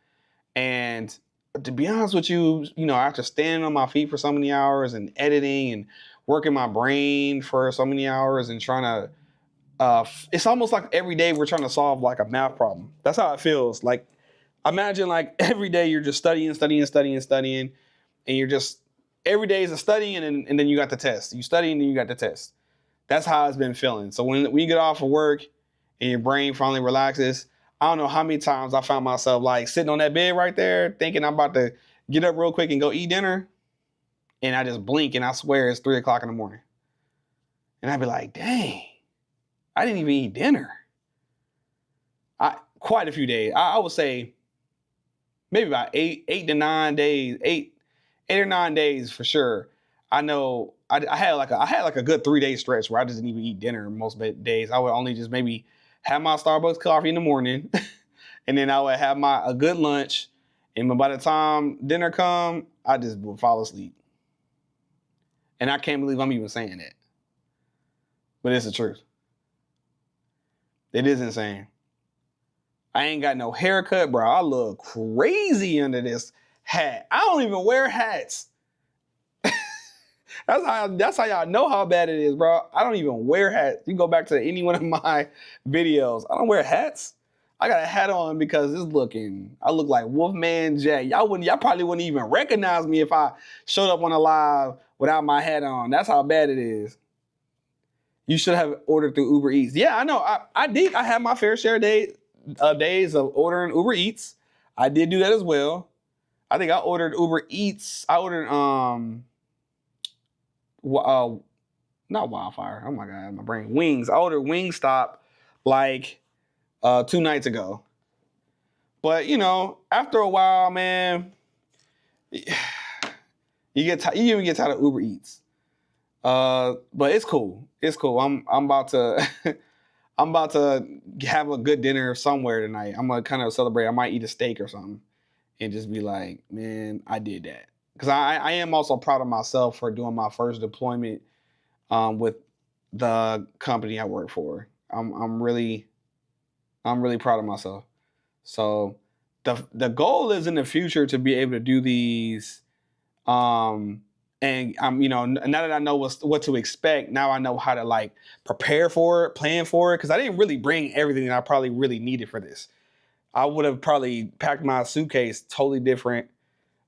And to be honest with you, after standing on my feet for so many hours and editing and working my brain for so many hours and trying to it's almost like every day we're trying to solve like a math problem. That's how it feels. Like imagine like every day you're just studying, and you're just every day is a study and then you got the test. You study and then you got the test. That's how it's been feeling. So when you get off of work and your brain finally relaxes, I don't know how many times I found myself like sitting on that bed right there thinking I'm about to get up real quick and go eat dinner. And I just blink and I swear it's 3:00 in the morning. And I'd be like, dang. I didn't even eat dinner. Quite a few days. I would say maybe about 8 to 9 days, 8 or 9 days for sure. I know I had like a good 3 day stretch where I just didn't even eat dinner most days. I would only just maybe have my Starbucks coffee in the morning, and then I would have a good lunch, and by the time dinner come, I just would fall asleep. And I can't believe I'm even saying that, but it's the truth. It is insane. I ain't got no haircut, bro. I look crazy under this hat. I don't even wear hats. That's how y'all know how bad it is, bro. I don't even wear hats. You go back to any one of my videos. I don't wear hats. I got a hat on because I look like Wolfman Jack. Y'all probably wouldn't even recognize me if I showed up on a live without my hat on. That's how bad it is. You should have ordered through Uber Eats. Yeah, I know. I did. I had my fair share of days of ordering Uber Eats. I did do that as well. I think I ordered Uber Eats. I ordered not Wildfire. Oh my god, my brain. Wings. I ordered Wingstop like 2 nights ago. But after a while, man, you even get tired of Uber Eats. But it's cool. It's cool. I'm about to I'm about to have a good dinner somewhere tonight. I'm gonna kind of celebrate. I might eat a steak or something and just be like, man, I did that. Because I am also proud of myself for doing my first deployment with the company I work for. I'm really proud of myself. So the goal is in the future to be able to do these. And I'm, now that I know what to expect, now I know how to like prepare for it, plan for it. Cause I didn't really bring everything that I probably really needed for this. I would have probably packed my suitcase totally different.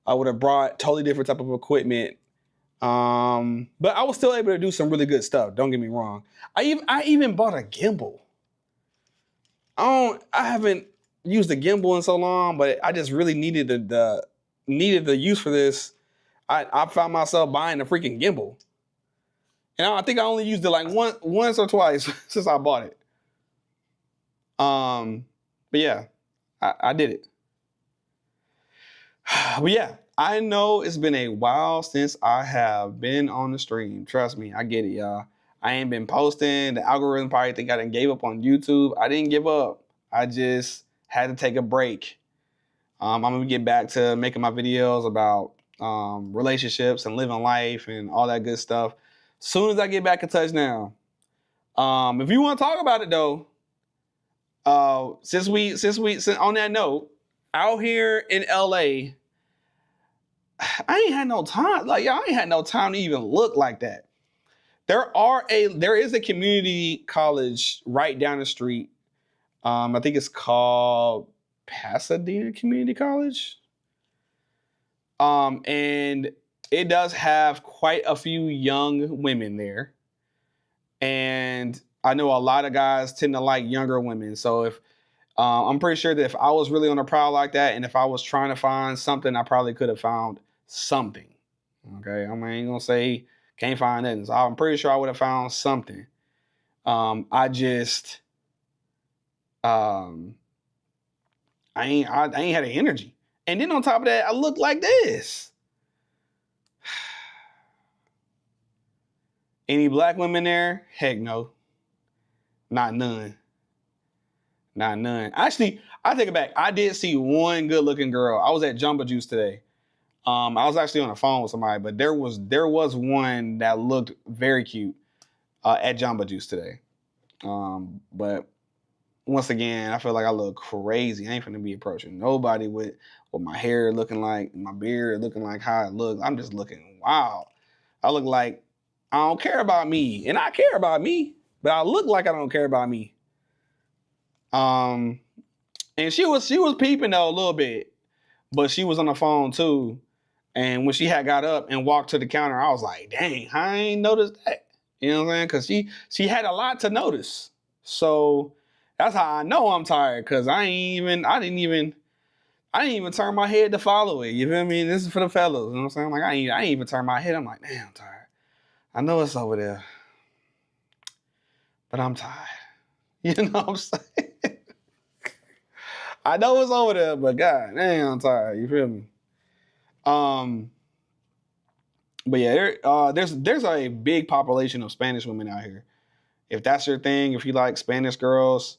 I would have brought totally different type of equipment. But I was still able to do some really good stuff. Don't get me wrong. I even bought a gimbal. I haven't used a gimbal in so long, but I just really needed the use for this. I found myself buying a freaking gimbal. And I think I only used it like once or twice since I bought it. But yeah, I did it. But yeah, I know it's been a while since I have been on the stream. Trust me, I get it, y'all. I ain't been posting. The algorithm probably think I done gave up on YouTube. I didn't give up. I just had to take a break. I'm gonna get back to making my videos about relationships and living life and all that good stuff. Soon as I get back in touch now. If you want to talk about it though, since on that note, out here in LA, I ain't had no time. Like, y'all ain't had no time to even look like that. There is a community college right down the street. I think it's called Pasadena Community College. And it does have quite a few young women there. And I know a lot of guys tend to like younger women. So if I'm pretty sure that if I was really on a prowl like that, and if I was trying to find something, I probably could have found something. Okay, I ain't gonna say can't find nothing. So I'm pretty sure I would have found something. I just I ain't had the energy. And then on top of that, I look like this. Any black women there? Heck no. Not none. Not none. Actually, I take it back. I did see one good looking girl. I was at Jamba Juice today. I was actually on the phone with somebody, but there was one that looked very cute at Jamba Juice today. But once again, I feel like I look crazy. I ain't finna be approaching nobody with my hair looking like, my beard looking like how it looks. I'm just looking wild. I look like I don't care about me, and I care about me, but I look like I don't care about me. And she was peeping though a little bit, but she was on the phone too. And when she had got up and walked to the counter, I was like, dang, I ain't noticed that. You know what I'm saying? Because she had a lot to notice. So that's how I know I'm tired, because I didn't even turn my head to follow it. You feel me? This is for the fellas. You know what I'm saying? Like I ain't even turn my head. I'm like, man, I'm tired. I know it's over there, but I'm tired. You know what I'm saying? I know it's over there, but God damn, I'm tired. You feel me? But yeah, there's a big population of Spanish women out here. If that's your thing, if you like Spanish girls,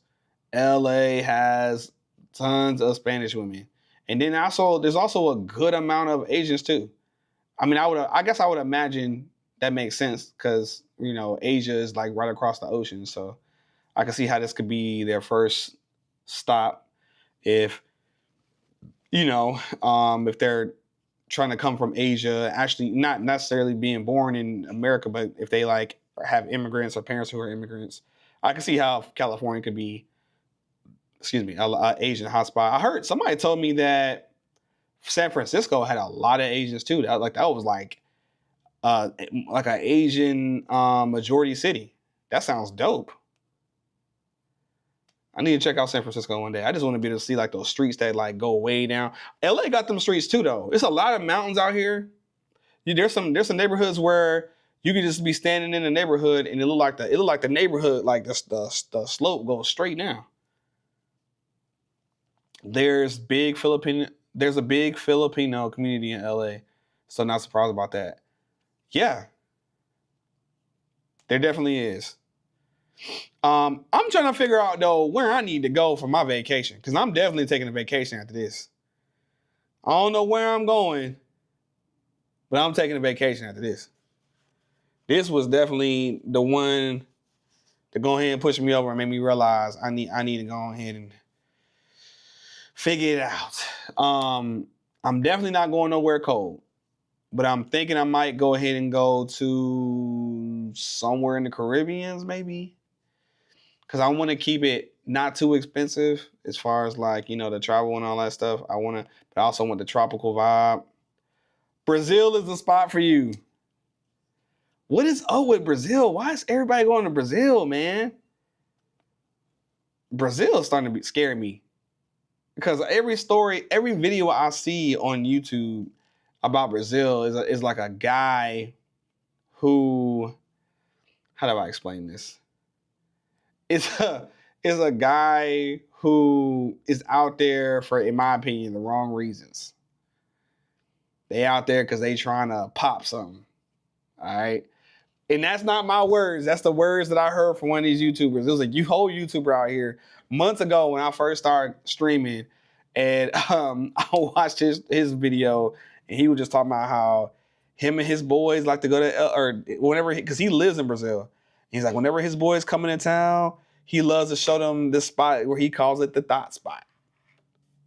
LA has tons of Spanish women. And then also there's also a good amount of Asians too. I mean, I guess I would imagine that makes sense because Asia is like right across the ocean, so I can see how this could be their first stop if if they're trying to come from Asia, actually not necessarily being born in America, but if they like have immigrants or parents who are immigrants, I can see how California could be, a Asian hotspot. I heard somebody told me that San Francisco had a lot of Asians too. That was like an Asian majority city. That sounds dope. I need to check out San Francisco one day. I just want to be able to see like those streets that like go way down. LA got them streets too though. It's a lot of mountains out here. There's some neighborhoods where you could just be standing in the neighborhood and it look like the neighborhood like the slope goes straight down. There's a big Filipino community in LA, so not surprised about that. Yeah, there definitely is. I'm trying to figure out though where I need to go for my vacation because I'm definitely taking a vacation after this. I don't know where I'm going, but I'm taking a vacation after this. This was definitely the one to go ahead and push me over and make me realize I need to go ahead and figure it out. I'm definitely not going nowhere cold, but I'm thinking I might go ahead and go to somewhere in the Caribbeans maybe. Because I want to keep it not too expensive as far as like, the travel and all that stuff. But I also want the tropical vibe. Brazil is the spot for you. What is up with Brazil? Why is everybody going to Brazil, man? Brazil is starting to scare me. Because every video I see on YouTube about Brazil is like a guy who, how do I explain this? It's a guy who is out there for, in my opinion, the wrong reasons. They out there because they trying to pop something. All right. And that's not my words. That's the words that I heard from one of these YouTubers. It was a whole YouTuber out here months ago when I first started streaming. And I watched his video and he was just talking about how him and his boys like to go to, or whenever, because he lives in Brazil. He's like, whenever his boys coming in town, he loves to show them this spot where he calls it the thought spot.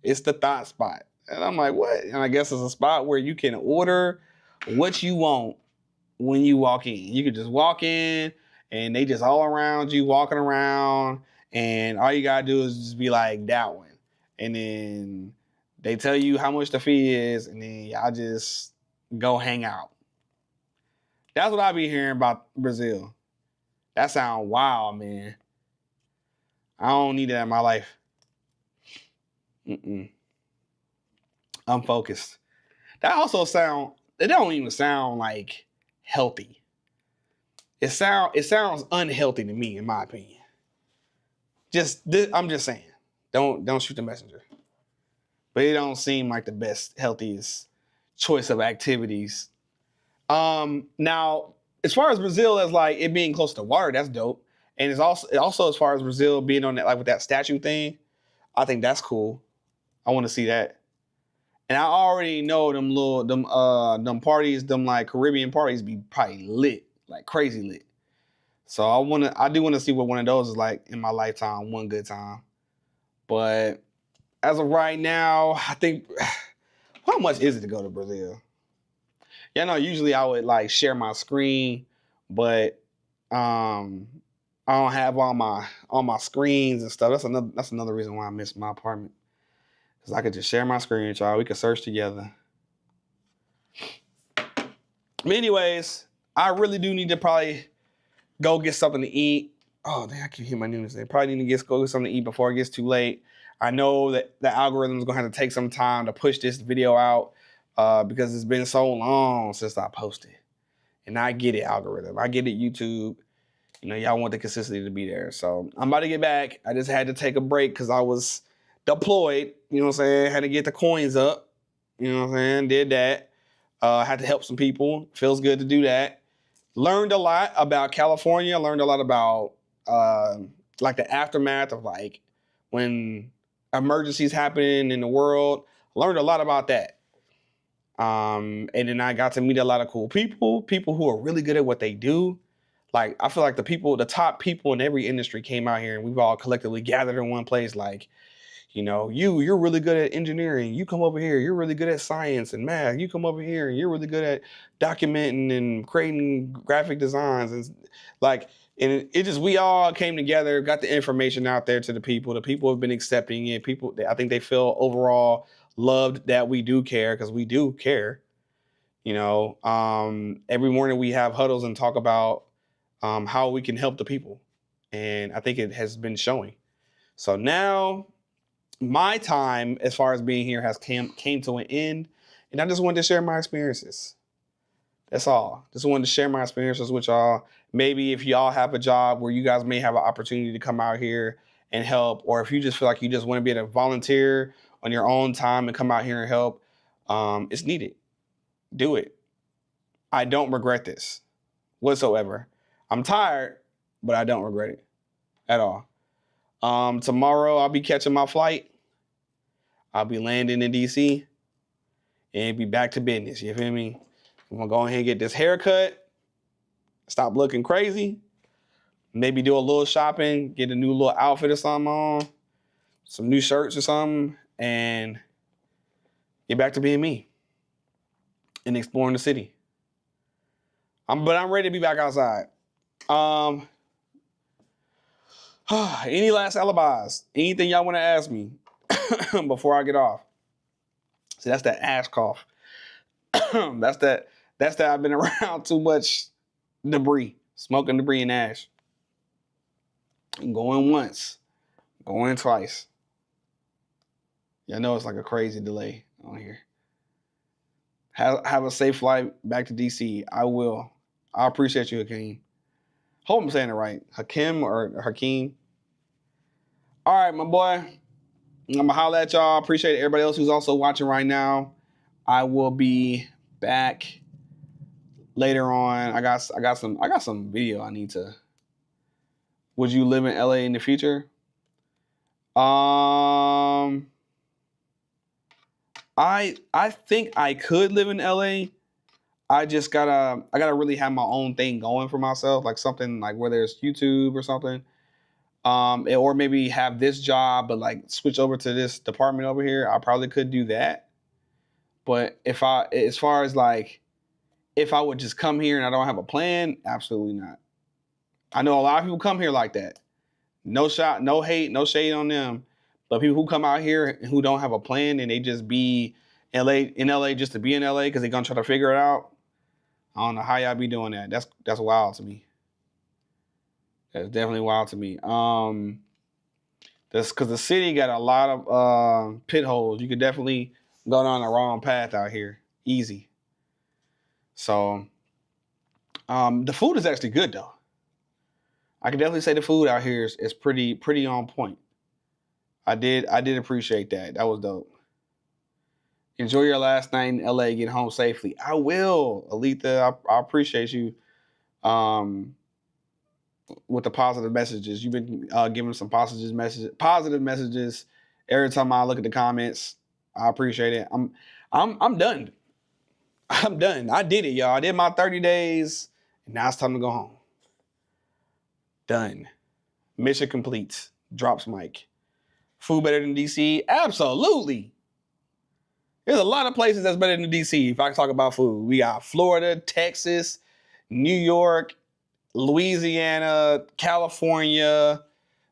It's the thought spot. And I'm like, what? And I guess it's a spot where you can order what you want when you walk in. You can just walk in and they just all around you walking around and all you gotta do is just be like that one. And then they tell you how much the fee is and then y'all just go hang out. That's what I be hearing about Brazil. That sound wild, man. I don't need that in my life. I'm focused. That also it don't even sound like healthy. It sounds unhealthy to me, in my opinion. I'm just saying. Don't shoot the messenger. But it don't seem like the best, healthiest choice of activities. Now, as far as Brazil as like it being close to water, that's dope. And it's also as far as Brazil being on that, like with that statue thing, I think that's cool. I want to see that. And I already know them parties, them like Caribbean parties be probably lit, like crazy lit. So I do want to see what one of those is like in my lifetime, one good time. But as of right now, I think, how much is it to go to Brazil? Yeah, no, usually I would like share my screen, but I don't have all my screens and stuff. That's another reason why I miss my apartment. Cause I could just share my screen with y'all. We could search together. But anyways, I really do need to probably go get something to eat. Oh, dang, I can hear my news. They probably need to go get something to eat before it gets too late. I know that the algorithm is gonna have to take some time to push this video out because it's been so long since I posted. And I get it, algorithm. I get it, YouTube. Y'all want the consistency to be there. So I'm about to get back. I just had to take a break because I was deployed. You know what I'm saying? Had to get the coins up. You know what I'm saying? Did that. Had to help some people. Feels good to do that. Learned a lot about California. Learned a lot about like the aftermath of like when emergencies happen in the world. Learned a lot about that. And then I got to meet a lot of cool people who are really good at what they do. Like, I feel like the top people in every industry came out here and we've all collectively gathered in one place. Like, you know, you're really good at engineering. You come over here. You're really good at science and math. You come over here and you're really good at documenting and creating graphic designs. And like, and it just, we all came together, got the information out there to the people. The people have been accepting it. People, I think they feel overall loved that we do care, because we do care. You know, every morning we have huddles and talk about how we can help the people. And I think it has been showing. So now my time as far as being here has came to an end, and I just wanted to share my experiences. That's all. Just wanted to share my experiences with y'all. Maybe if y'all have a job where you guys may have an opportunity to come out here and help, or if you just feel like you just want to be able to volunteer on your own time and come out here and help, it's needed. Do it. I don't regret this whatsoever. I'm tired, but I don't regret it at all. Tomorrow I'll be catching my flight. I'll be landing in DC and be back to business. You feel me? I'm gonna go ahead and get this haircut, stop looking crazy, maybe do a little shopping, get a new little outfit or something on, some new shirts or something, and get back to being me and exploring the city. But I'm ready to be back outside. Any last alibis? Anything y'all want to ask me before I get off? See, that's that ash cough. That's that I've been around too much debris, smoking debris and ash. Going once, going twice. Y'all know it's like a crazy delay on here. Have a safe flight back to DC. I will. I appreciate you, Hakeem. Hope I'm saying it right. Hakim or Hakeem. All right, my boy. I'm gonna holler at y'all. Appreciate everybody else who's also watching right now. I will be back later on. I got some video I need to. Would you live in LA in the future? I think I could live in LA. I gotta really have my own thing going for myself, like something like where there's YouTube or something. Or maybe have this job, but like switch over to this department over here. I probably could do that. But as far as like, if I would just come here and I don't have a plan, absolutely not. I know a lot of people come here like that. No shot, no hate, no shade on them. But people who come out here who don't have a plan and they just be in LA just to be in LA because they're gonna try to figure it out. I don't know how y'all be doing that. That's wild to me. That's definitely wild to me. That's because the city got a lot of pit holes. You could definitely go down the wrong path out here. Easy. So the food is actually good though. I can definitely say the food out here is pretty on point. I did appreciate that. That was dope. Enjoy your last night in LA. Get home safely. I will, Aletha. I appreciate you with the positive messages. You've been giving some positive messages every time I look at the comments. I appreciate it. I'm done. I'm done. I did it, y'all. I did my 30 days, and now it's time to go home. Done. Mission complete. Drops mic. Food better than DC? Absolutely. There's a lot of places that's better than DC if I talk about food. We got Florida, Texas, New York, Louisiana, California.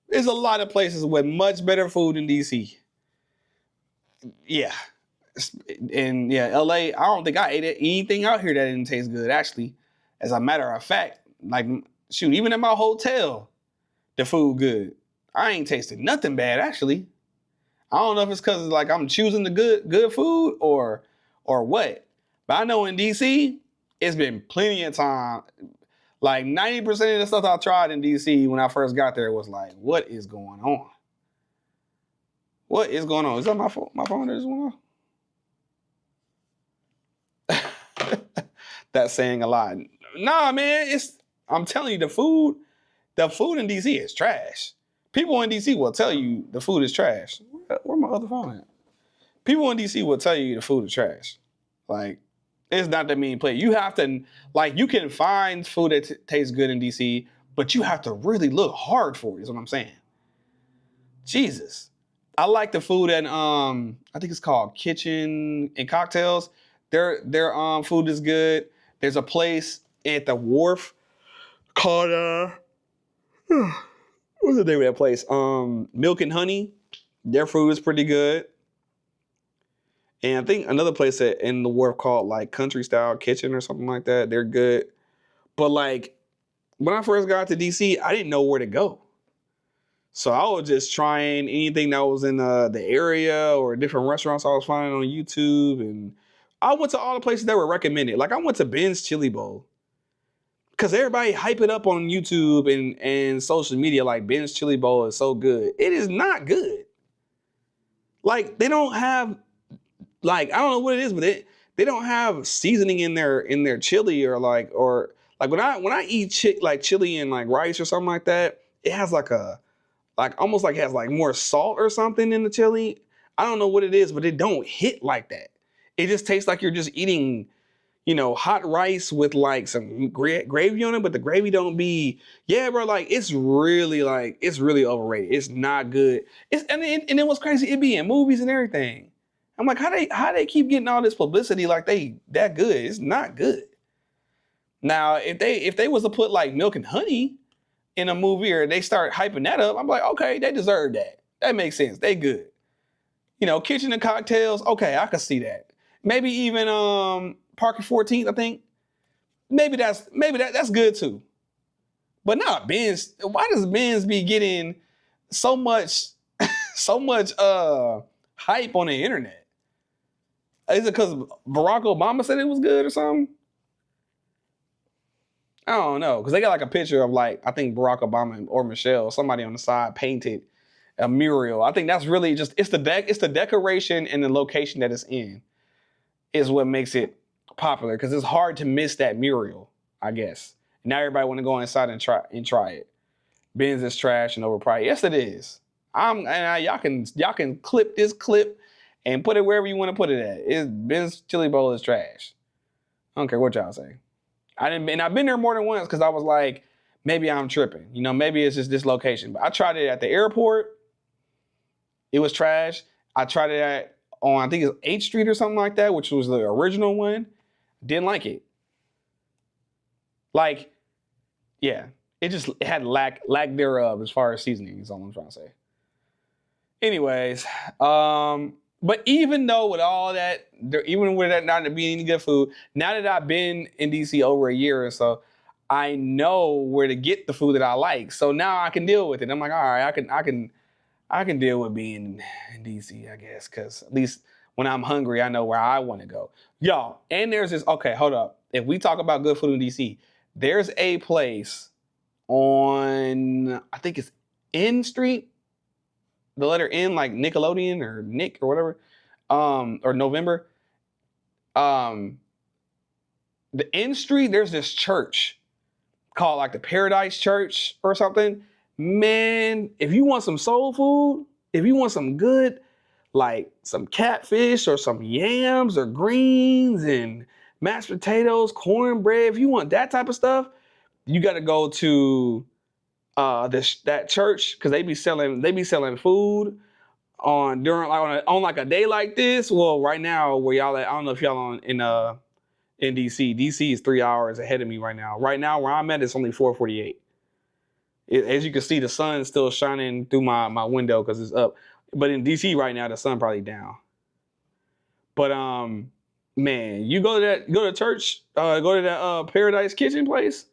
There's a lot of places with much better food than DC. Yeah. And yeah, LA, I don't think I ate anything out here that didn't taste good, actually. As a matter of fact, like, shoot, even in my hotel, the food good. I ain't tasted nothing bad, actually. I don't know if it's because like I'm choosing the good food or what. But I know in DC, it's been plenty of time. Like 90% of the stuff I tried in DC when I first got there was like, what is going on? What is going on? Is that my phone? My phone is going on? That's saying a lot. Nah, man, I'm telling you, the food in DC is trash. People in DC will tell you the food is trash. Where my other phone at? People in DC will tell you the food is trash. Like, it's not that many places. You have to, like, you can find food that tastes good in DC, but you have to really look hard for it, is what I'm saying. Jesus. I like the food at I think it's called Kitchen and Cocktails. Their food is good. There's a place at the wharf called what's the name of that place? Milk and Honey. Their food is pretty good. And I think another place in the wharf called like Country Style Kitchen or something like that. They're good. But like when I first got to DC, I didn't know where to go. So I was just trying anything that was in the area or different restaurants I was finding on YouTube. And I went to all the places that were recommended. Like I went to Ben's Chili Bowl. Because everybody hype it up on YouTube and social media like Ben's Chili Bowl is so good. It is not good. Like they don't have, like, I don't know what it is, but they don't have seasoning in their chili or like when I eat chili and like rice or something like that, it has almost like it has like more salt or something in the chili. I don't know what it is, but it don't hit like that. It just tastes like you're just eating, hot rice with like some gravy on it, but the gravy don't be, yeah, bro, like it's really overrated. It's not good. And it was crazy. It be in movies and everything. I'm like, how they keep getting all this publicity like they that good? It's not good. Now, if they was to put like Milk and Honey in a movie or they start hyping that up, I'm like, okay, they deserve that. That makes sense. They good. Kitchen and Cocktails, okay, I can see that. Maybe even Park and 14th, I think. Maybe that's good too. But not Ben's. Why does Ben's be getting so much hype on the internet? Is it because Barack Obama said it was good or something? I don't know. Because they got like a picture of like, I think Barack Obama or Michelle, somebody on the side painted a mural. I think that's really just, it's the decoration and the location that it's in is what makes it popular. Because it's hard to miss that mural, I guess. Now everybody want to go inside and try it. Ben's is trash and overpriced. Yes, it is. Y'all can clip this clip and put it wherever you want to put it at. Ben's Chili Bowl is trash. I don't care what y'all say. I've been there more than once because I was like, maybe I'm tripping. Maybe it's just this location. But I tried it at the airport. It was trash. I tried it on, I think it's 8th Street or something like that, which was the original one. Didn't like it. Like, yeah. It had lack thereof as far as seasoning is all I'm trying to say. Anyways, but even though with all that, even with that not being any good food, now that I've been in DC over a year or so, I know where to get the food that I like. So now I can deal with it. I'm like, all right, I can deal with being in DC, I guess, because at least when I'm hungry, I know where I want to go. Y'all, and there's this, okay, hold up. If we talk about good food in DC, there's a place on, I think it's N Street, the letter N, like Nickelodeon or Nick or whatever, or November. The N Street, there's this church called like the Paradise Church or something. Man, if you want some soul food, if you want some good, like some catfish or some yams or greens and mashed potatoes, cornbread, if you want that type of stuff, you got to go to that church because they be selling food on a day like this. Well, right now where y'all at, I don't know if y'all in DC. DC is 3 hours ahead of me right now. Right now where I'm at, it's only 4:48. As you can see, the sun is still shining through my window because it's up. But in DC right now, the sun probably down. But man, you go to church, go to that Paradise Kitchen place.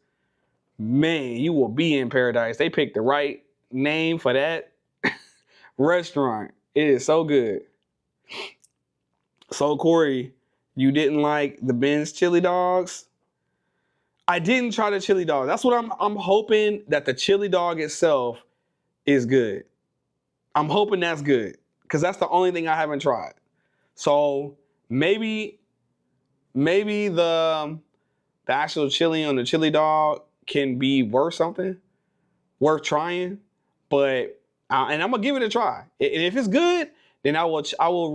Man, you will be in paradise. They picked the right name for that restaurant. It is so good. So Corey, you didn't like the Ben's chili dogs? I didn't try the chili dog. That's what I'm hoping that the chili dog itself is good. I'm hoping that's good because that's the only thing I haven't tried. So maybe the the actual chili on the chili dog can be worth something, worth trying. But and I'm gonna give it a try. And if it's good, then I will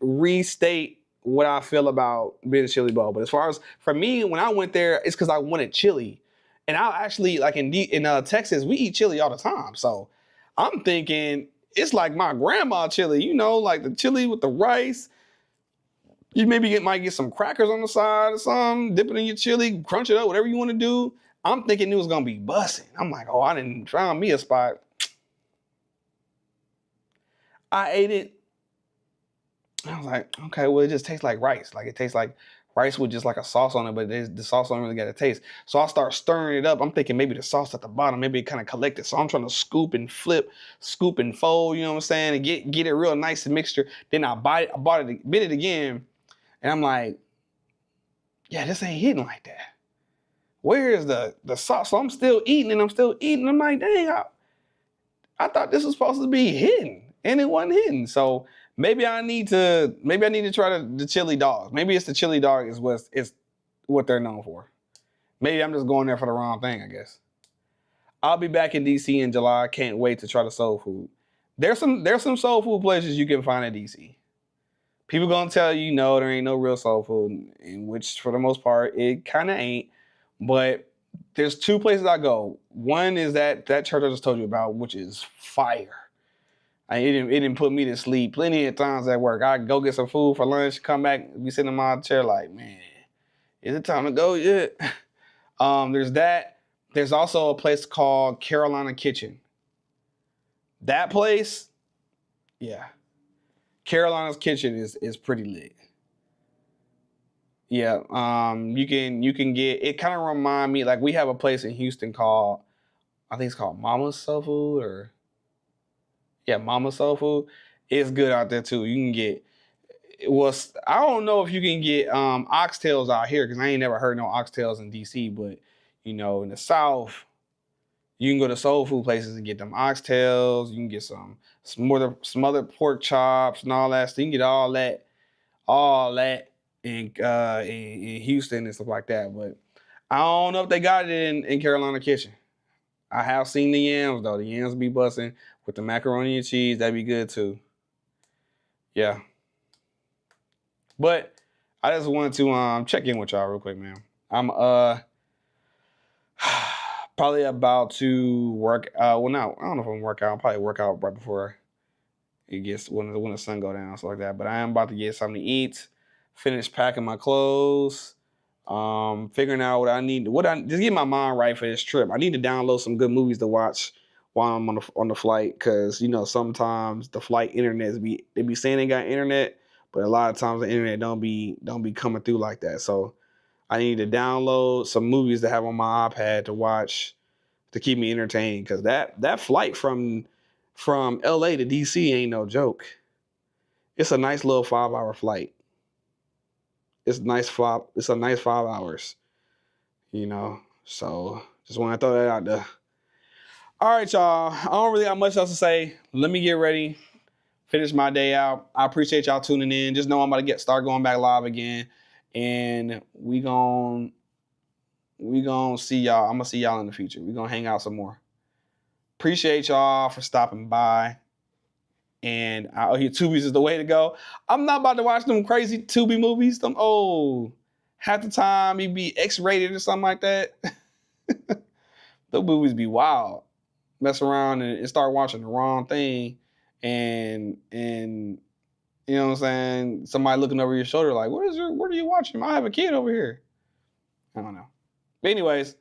restate what I feel about being a chili bowl. But as far as for me, when I went there, it's because I wanted chili. And I actually like in Texas, we eat chili all the time. So I'm thinking it's like my grandma chili, like the chili with the rice. You might get some crackers on the side or something, dip it in your chili, crunch it up, whatever you want to do. I'm thinking it was gonna be busting. I'm like, oh, I didn't find me a spot. I ate it. I was like, okay, well, it just tastes like rice. Like it tastes like rice with just like a sauce on it, but the sauce don't really get a taste. So I start stirring it up. I'm thinking maybe the sauce at the bottom, maybe it kind of collected. So I'm trying to scoop and flip, scoop and fold, you know what I'm saying, and get it real nice and mixture. Then I bit it again, and I'm like, yeah, this ain't hitting like that. Where is the sauce? So I'm still eating and I'm still eating. I'm like, dang, I thought this was supposed to be hidden, and it wasn't hidden. So maybe I need to try the chili dog. Maybe it's the chili dog is what they're known for. Maybe I'm just going there for the wrong thing, I guess. I'll be back in DC in July. Can't wait to try the soul food. There's some soul food places you can find in DC. People gonna tell you no, there ain't no real soul food, in which for the most part it kind of ain't. But there's two places I go. One is that church I just told you about, which is fire. It didn't put me to sleep plenty of times at work. I go get some food for lunch, come back, be sitting in my chair like, man, is it time to go yet? There's that. There's also a place called Carolina Kitchen. That place, yeah. Carolina's Kitchen is pretty lit. Yeah, you can get, it kind of remind me, like we have a place in Houston called, I think it's called Mama's Soul Food, or yeah, Mama's Soul Food. It's good out there too. You can get, I don't know if you can get oxtails out here, because I ain't never heard no oxtails in DC, but in the South, you can go to soul food places and get them oxtails. You can get some other pork chops and all that. So you can get all that in Houston and stuff like that. But I don't know if they got it in Carolina Kitchen. I have seen the yams though. The yams be busting with the macaroni and cheese. That'd be good too. Yeah. But I just wanted to check in with y'all real quick, man. I'm probably about to work. Well, no, I don't know if I'm gonna work out. I'll probably work out right before it gets when the sun go down, stuff like that. But I am about to get something to eat. Finish packing my clothes. Figuring out what I need. Just get my mind right for this trip. I need to download some good movies to watch while I'm on the flight, because sometimes the flight internet they be saying they got internet, but a lot of times the internet don't be coming through like that. So I need to download some movies to have on my iPad to watch to keep me entertained, because that flight from LA to DC ain't no joke. It's a nice little 5-hour flight. It's a nice 5 hours, So just want to throw that out there. All right, y'all. I don't really have much else to say. Let me get ready, finish my day out. I appreciate y'all tuning in. Just know I'm about to start going back live again, and we gon' see y'all. I'm gonna see y'all in the future. We gonna hang out some more. Appreciate y'all for stopping by. And out here, Tubies is the way to go. I'm not about to watch them crazy Tubi movies. Half the time he be X-rated or something like that. Those movies be wild. Mess around and start watching the wrong thing, and you know what I'm saying? Somebody looking over your shoulder like, what are you watching? I have a kid over here. I don't know. But anyways,